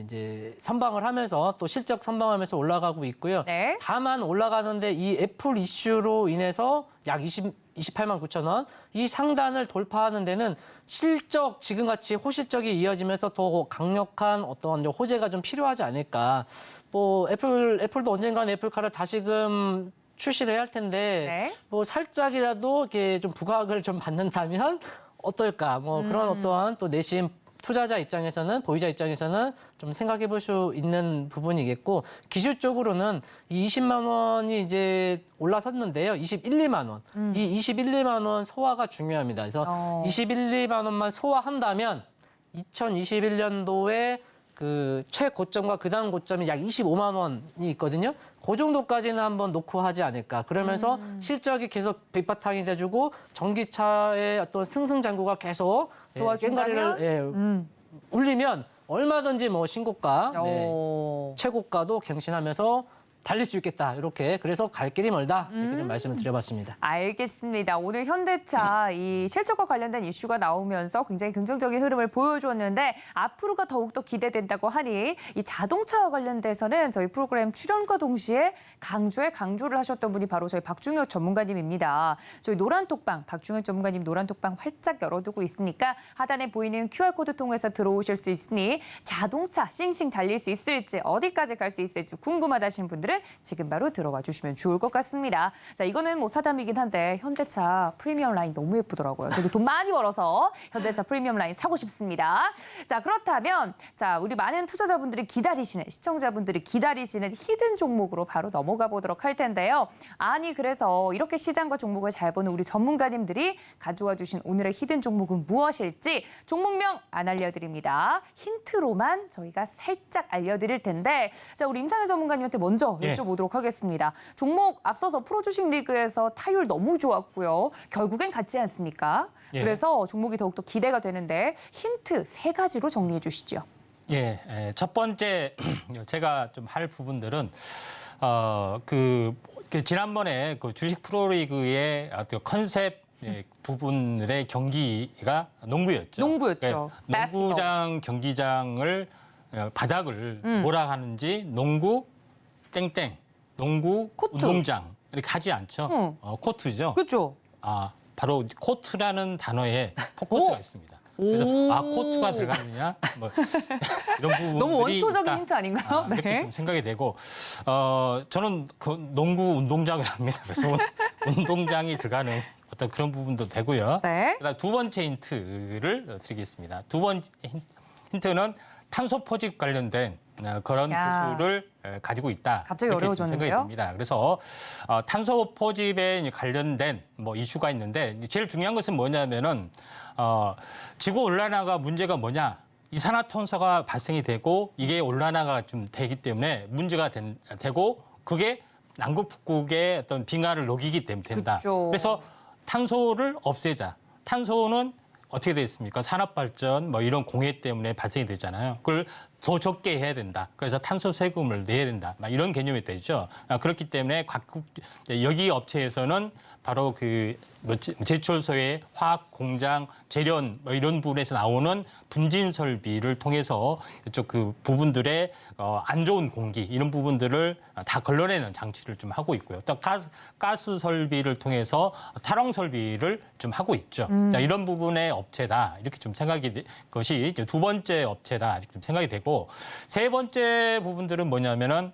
이제 선방을 하면서 또 실적 선방하면서 올라가고 있고요. 네. 다만 올라가는데 이 애플 이슈로 인해서 약 28만 9천 원. 이 상단을 돌파하는 데는 실적 지금같이 호실적이 이어지면서 더 강력한 어떤 호재가 좀 필요하지 않을까. 뭐 애플도 언젠가는 애플카를 다시금 출시를 해야 할 텐데 네. 뭐 살짝이라도 이렇게 좀 부각을 좀 받는다면 어떨까. 뭐 그런 어떠한 또 내심 투자자 입장에서는 보유자 입장에서는 좀 생각해 볼 수 있는 부분이겠고 기술적으로는 이 20만 원이 이제 올라섰는데요. 21, 2만 원. 이 21, 2만 원 소화가 중요합니다. 그래서 21, 2만 원만 소화한다면 2021년도에 그 최고점과 그 다음 고점이 약 25만 원이 있거든요. 그 정도까지는 한번 놓고 하지 않을까. 그러면서 실적이 계속 빗바탕이 돼주고 전기차의 어떤 승승장구가 계속 도와준다면? 울리면 얼마든지 뭐 신고가, 최고가도 갱신하면서 달릴 수 있겠다. 이렇게 그래서 갈 길이 멀다. 이렇게 좀 말씀을 드려봤습니다. 알겠습니다. 오늘 현대차 이 실적과 관련된 이슈가 나오면서 굉장히 긍정적인 흐름을 보여주었는데 앞으로가 더욱더 기대된다고 하니 이 자동차와 관련돼서는 저희 프로그램 출연과 동시에 강조를 하셨던 분이 바로 저희 박중혁 전문가님입니다. 저희 노란톡방, 박중혁 전문가님 노란톡방 활짝 열어두고 있으니까 하단에 보이는 QR코드 통해서 들어오실 수 있으니 자동차 싱싱 달릴 수 있을지 어디까지 갈 수 있을지 궁금하다신 분들은 지금 바로 들어와 주시면 좋을 것 같습니다. 자, 이거는 뭐 사담이긴 한데 현대차 프리미엄 라인 너무 예쁘더라고요. 그리고 돈 많이 벌어서 현대차 프리미엄 라인 사고 싶습니다. 자, 그렇다면 자, 우리 많은 투자자분들이 기다리시는 시청자분들이 기다리시는 히든 종목으로 바로 넘어가 보도록 할 텐데요. 아니 그래서 이렇게 시장과 종목을 잘 보는 우리 전문가님들이 가져와 주신 오늘의 히든 종목은 무엇일지 종목명 안 알려드립니다. 힌트로만 저희가 살짝 알려드릴 텐데 자, 우리 임상현 전문가님한테 먼저 예. 여쭤보도록 하겠습니다. 종목 앞서서 프로주식 리그에서 타율 너무 좋았고요. 결국엔 같지 않습니까? 예. 그래서 종목이 더욱더 기대가 되는데 힌트 3가지로 정리해 주시죠. 예, 첫 번째 제가 좀 할 부분들은 그 지난번에 그 주식 프로리그의 어떤 컨셉 부분들의 경기가 농구였죠. 농구였죠. 네, 농구장 경기장을 바닥을 뭐라 하는지 농구 땡땡, 농구 코트. 운동장 이렇게 하지 않죠. 코트죠. 그렇죠. 바로 코트라는 단어에 포커스가 있습니다. 그래서 코트가 들어가느냐 뭐 이런 부분들이 너무 원초적인 있다. 힌트 아닌가요? 이렇게 좀 생각이 되고 저는 그 농구 운동장을 합니다. 그래서 운동장이 들어가는 어떤 그런 부분도 되고요. 네. 그다음 두 번째 힌트를 드리겠습니다. 두 번째 힌트는 탄소 포집 관련된 그런 기술을 가지고 있다. 갑자기 이렇게 좀 어려워졌는데요? 생각이 듭니다. 그래서 탄소 포집에 관련된 뭐 이슈가 있는데 제일 중요한 것은 뭐냐면은 지구 온난화가 문제가 뭐냐? 이산화탄소가 발생이 되고 이게 온난화가 좀 되기 때문에 문제가 되고 그게 남극 북극의 어떤 빙하를 녹이기 때문에 된다. 그렇죠. 그래서 탄소를 없애자. 탄소는 어떻게 되어 있습니까? 산업발전 뭐 이런 공해 때문에 발생이 되잖아요. 그걸 더 적게 해야 된다. 그래서 탄소 세금을 내야 된다. 막 이런 개념이 되죠. 그렇기 때문에 각국 여기 업체에서는 바로 그 제철소의 화학 공장, 재련 뭐 이런 부분에서 나오는 분진 설비를 통해서 이쪽 그 부분들의 안 좋은 공기 이런 부분들을 다 걸러내는 장치를 좀 하고 있고요. 또 가스 설비를 통해서 탈원 설비를 좀 하고 있죠. 자, 이런 부분의 업체다 이렇게 좀 생각이 것이 이제 두 번째 업체다 이렇게 좀 생각이 되고 세 번째 부분들은 뭐냐면은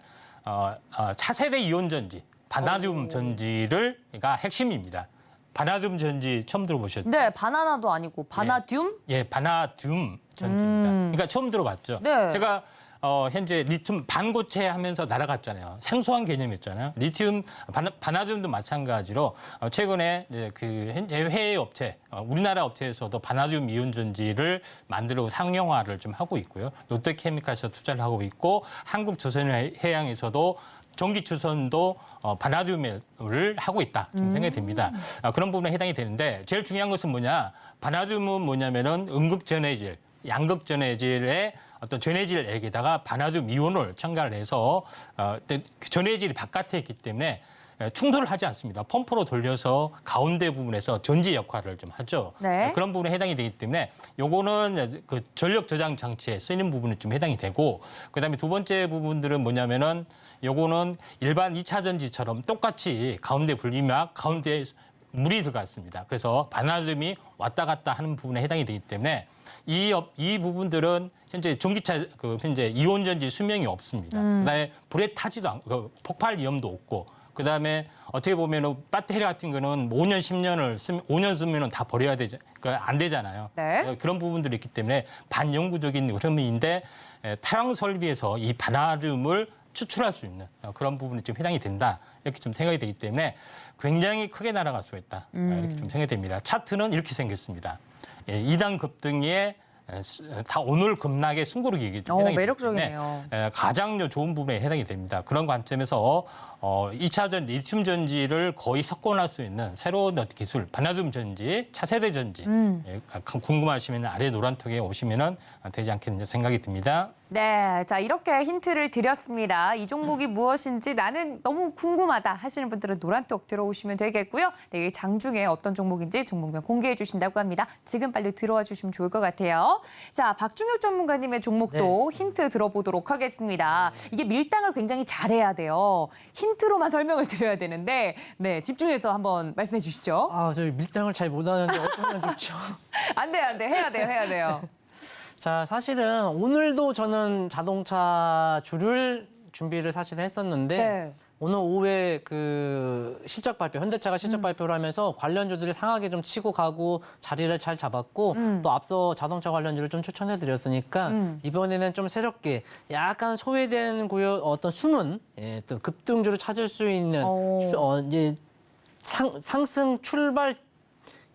차세대 이온 전지, 바나듐 전지가 핵심입니다. 바나듐 전지 처음 들어보셨죠? 네, 바나나도 아니고 바나듐? 예, 바나듐 전지입니다. 그러니까 처음 들어봤죠. 네. 제가 현재 리튬 반고체 하면서 날아갔잖아요. 생소한 개념이었잖아요. 리튬, 바나듐도 마찬가지로 최근에 이제 그 해외 업체, 우리나라 업체에서도 바나듐 이온 전지를 만들고 상용화를 좀 하고 있고요. 롯데케미칼에서 투자를 하고 있고 한국 조선해양에서도 전기 주선도 바나듐을 하고 있다. 좀 생각이 됩니다. 그런 부분에 해당이 되는데 제일 중요한 것은 뭐냐? 바나듐은 뭐냐면은 음극전해질, 양극전해질의 어떤 전해질액에다가 바나듐 이온을 첨가를 해서 전해질이 바깥에 있기 때문에 충돌을 하지 않습니다. 펌프로 돌려서 가운데 부분에서 전지 역할을 좀 하죠. 네. 그런 부분에 해당이 되기 때문에 요거는 그 전력 저장 장치에 쓰이는 부분에 좀 해당이 되고 그다음에 두 번째 부분들은 뭐냐면은 요거는 일반 2차 전지처럼 똑같이 가운데 분리막 가운데 물이 들어갔습니다. 그래서 바나듐이 왔다 갔다 하는 부분에 해당이 되기 때문에 이 부분들은 현재 전기차 현재 이온 전지 수명이 없습니다. 그다음에 불에 타지도 않고 폭발 위험도 없고 그다음에 어떻게 보면은 배터리 같은 거는 5년 10년을 5년 쓰면은 다 버려야 되죠. 그러니까 안 되잖아요. 네. 그런 부분들이 있기 때문에 반영구적인 흐름인데 탈항 설비에서 이 바나듐을 추출할 수 있는 그런 부분이 좀 해당이 된다. 이렇게 좀 생각이 되기 때문에 굉장히 크게 날아갈 수가 있다. 이렇게 좀 생각이 됩니다. 차트는 이렇게 생겼습니다. 2단 급등에 다 오늘 급락의 숨고르기 해당이 되기 때문에 매력적이네요. 가장 좋은 부분에 해당이 됩니다. 그런 관점에서 2차전 리튬 전지를 거의 석권할 수 있는 새로운 기술, 바나듐 전지, 차세대 전지 궁금하시면 아래 노란톡에 오시면 되지 않겠는지 생각이 듭니다. 네, 자 이렇게 힌트를 드렸습니다. 이 종목이 무엇인지 나는 너무 궁금하다 하시는 분들은 노란톡 들어오시면 되겠고요. 내일 장중에 어떤 종목인지 종목명 공개해 주신다고 합니다. 지금 빨리 들어와 주시면 좋을 것 같아요. 자, 박중혁 전문가님의 종목도 힌트 들어보도록 하겠습니다. 이게 밀당을 굉장히 잘해야 돼요. 힌트로만 설명을 드려야 되는데 네, 집중해서 한번 말씀해 주시죠. 아, 저희 밀당을 잘 못하는데 어쩌면 좋죠. 안 돼, 안 돼. 해야 돼요, 해야 돼요. 자, 사실은 오늘도 저는 자동차 주를 준비를 사실 했었는데 네. 오늘 오후에 그 실적 발표, 현대차가 실적 발표를 하면서 관련주들이 상하게 좀 치고 가고 자리를 잘 잡았고 또 앞서 자동차 관련주를 좀 추천해 드렸으니까 이번에는 좀 새롭게 약간 소외된 구역 어떤 숨은 또 급등주를 찾을 수 있는 이제 상승 출발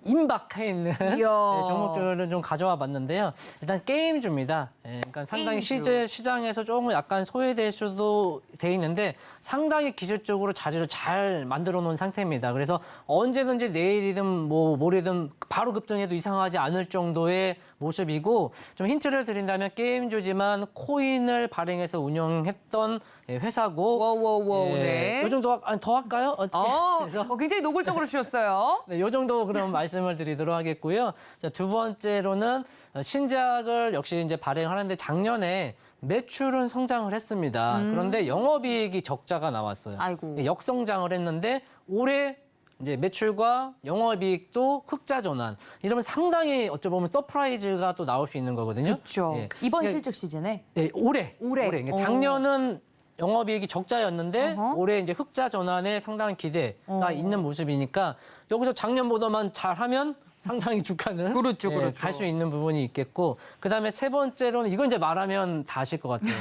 임박해 있는 종목들을 좀 가져와 봤는데요. 일단 게임주입니다. 그러니까 상당히 게임주. 시장에서 조금 약간 소외될 수도 돼 있는데 상당히 기술적으로 자리를 잘 만들어 놓은 상태입니다. 그래서 언제든지 내일이든 뭐 모레든 바로 급등해도 이상하지 않을 정도의 모습이고 좀 힌트를 드린다면 게임주지만 코인을 발행해서 운영했던 회사고 워워워, 네. 요 정도 더 할까요? 어떻게? 굉장히 노골적으로 주셨어요. 네, 요 정도 그럼 말씀을 드리도록 하겠고요. 자, 두 번째로는 신작을 역시 이제 발행하는데 작년에 매출은 성장을 했습니다. 그런데 영업이익이 적자가 나왔어요. 아이고. 역성장을 했는데 올해 이제 매출과 영업이익도 흑자 전환. 이러면 상당히 어찌 보면 서프라이즈가 또 나올 수 있는 거거든요. 그렇죠. 예. 이번 예, 실적 시즌에 예, 올해. 그러니까 작년은 영업이익이 적자였는데 어허. 올해 이제 흑자 전환에 상당한 기대가 있는 모습이니까 여기서 작년보다만 잘하면 상당히 주가는 그렇죠. 갈 수 있는 부분이 있겠고 그다음에 세 번째로는 이건 이제 말하면 다 아실 것 같아요.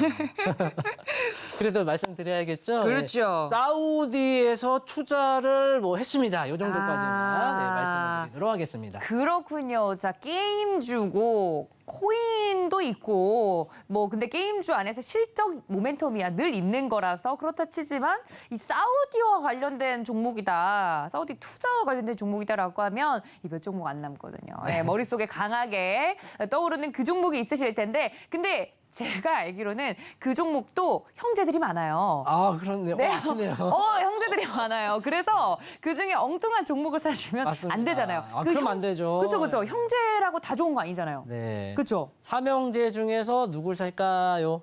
그래도 말씀드려야겠죠. 그렇죠. 사우디에서 투자를 뭐 했습니다. 이 정도까지만 아. 말씀을 드리도록 하겠습니다. 그렇군요. 자, 게임주고 코인도 있고 뭐 근데 게임주 안에서 실적 모멘텀이야 늘 있는 거라서 그렇다 치지만 이 사우디와 관련된 종목이다. 사우디 투자와 관련된 종목이다라고 하면 이 몇 종목 안 남거든요. 네, 머릿속에 강하게 떠오르는 그 종목이 있으실 텐데 근데 제가 알기로는 그 종목도 형제들이 많아요. 아, 그렇네요. 네. 아시네요. 형제들이 많아요. 그래서 그중에 엉뚱한 종목을 사시면 맞습니다. 안 되잖아요. 아, 그럼 안 되죠. 그렇죠. 형제라고 다 좋은 거 아니잖아요. 네. 그렇죠. 삼형제 중에서 누굴 살까요?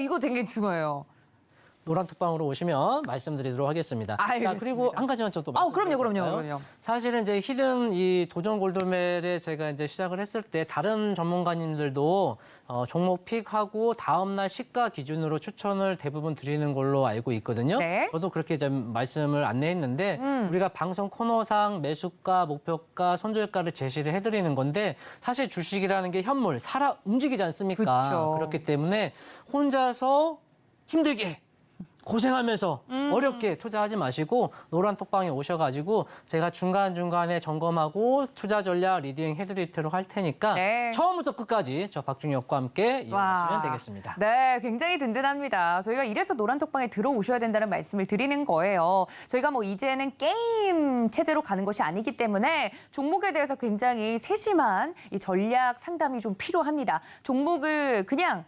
이거 되게 중요해요. 노란톡방으로 오시면 말씀드리도록 하겠습니다. 알겠습니다. 자, 그리고 한 가지만 또 그럼요. 사실은 이제 히든 이 도전 골드멜에 제가 이제 시작을 했을 때 다른 전문가님들도 종목 픽하고 다음날 시가 기준으로 추천을 대부분 드리는 걸로 알고 있거든요. 네. 저도 그렇게 좀 말씀을 안내했는데 우리가 방송 코너상 매수가, 목표가, 손절가를 제시를 해드리는 건데 사실 주식이라는 게 현물, 살아 움직이지 않습니까? 그쵸. 그렇기 때문에 혼자서 힘들게 고생하면서 어렵게 투자하지 마시고 노란톡방에 오셔가지고 제가 중간중간에 점검하고 투자 전략 리딩 해드리도록 할 테니까 네. 처음부터 끝까지 저 박중혁과 함께 이용하시면 되겠습니다. 네, 굉장히 든든합니다. 저희가 이래서 노란톡방에 들어오셔야 된다는 말씀을 드리는 거예요. 저희가 뭐 이제는 게임 체제로 가는 것이 아니기 때문에 종목에 대해서 굉장히 세심한 이 전략 상담이 좀 필요합니다. 종목을 그냥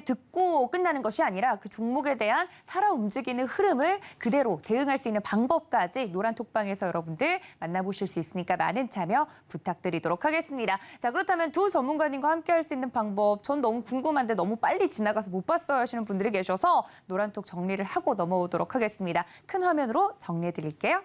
듣고 끝나는 것이 아니라 그 종목에 대한 살아 움직이는 흐름을 그대로 대응할 수 있는 방법까지 노란톡방에서 여러분들 만나보실 수 있으니까 많은 참여 부탁드리도록 하겠습니다. 자, 그렇다면 두 전문가님과 함께 할 수 있는 방법 전 너무 궁금한데 너무 빨리 지나가서 못 봤어요 하시는 분들이 계셔서 노란톡 정리를 하고 넘어오도록 하겠습니다. 큰 화면으로 정리해 드릴게요.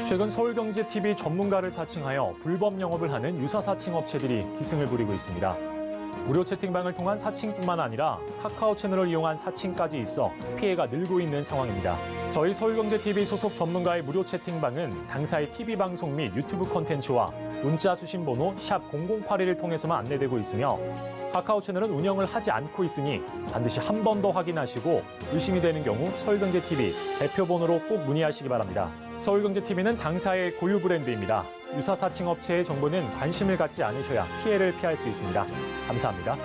최근 서울경제TV 전문가를 사칭하여 불법 영업을 하는 유사 사칭 업체들이 기승을 부리고 있습니다. 무료 채팅방을 통한 사칭뿐만 아니라 카카오 채널을 이용한 사칭까지 있어 피해가 늘고 있는 상황입니다. 저희 서울경제TV 소속 전문가의 무료 채팅방은 당사의 TV 방송 및 유튜브 콘텐츠와 문자 수신 번호 샵 0081을 통해서만 안내되고 있으며 카카오 채널은 운영을 하지 않고 있으니 반드시 한 번 더 확인하시고 의심이 되는 경우 서울경제TV 대표 번호로 꼭 문의하시기 바랍니다. 서울경제TV는 당사의 고유 브랜드입니다. 유사 사칭 업체의 정보는 관심을 갖지 않으셔야 피해를 피할 수 있습니다. 감사합니다.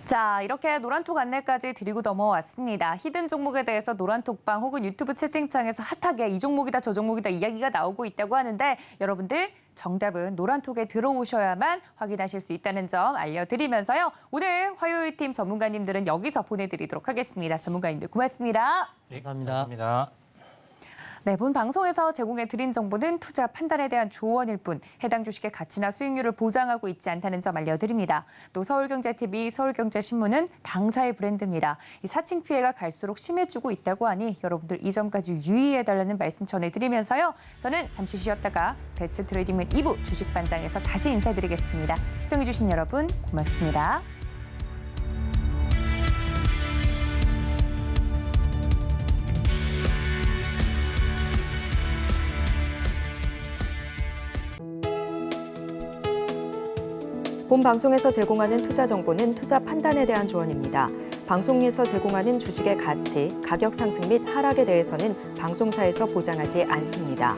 자, 이렇게 노란톡 안내까지 드리고 넘어왔습니다. 히든 종목에 대해서 노란톡방 혹은 유튜브 채팅창에서 핫하게 이 종목이다 저 종목이다 이야기가 나오고 있다고 하는데 여러분들 정답은 노란톡에 들어오셔야만 확인하실 수 있다는 점 알려드리면서요. 오늘 화요일팀 전문가님들은 여기서 보내드리도록 하겠습니다. 전문가님들 고맙습니다. 네, 감사합니다. 감사합니다. 네, 본 방송에서 제공해드린 정보는 투자 판단에 대한 조언일 뿐 해당 주식의 가치나 수익률을 보장하고 있지 않다는 점 알려드립니다. 또 서울경제TV, 서울경제신문은 당사의 브랜드입니다. 이 사칭 피해가 갈수록 심해지고 있다고 하니 여러분들 이 점까지 유의해달라는 말씀 전해드리면서요. 저는 잠시 쉬었다가 베스트 트레이딩맨 2부 주식반장에서 다시 인사드리겠습니다. 시청해주신 여러분 고맙습니다. 본 방송에서 제공하는 투자 정보는 투자 판단에 대한 조언입니다. 방송에서 제공하는 주식의 가치, 가격 상승 및 하락에 대해서는 방송사에서 보장하지 않습니다.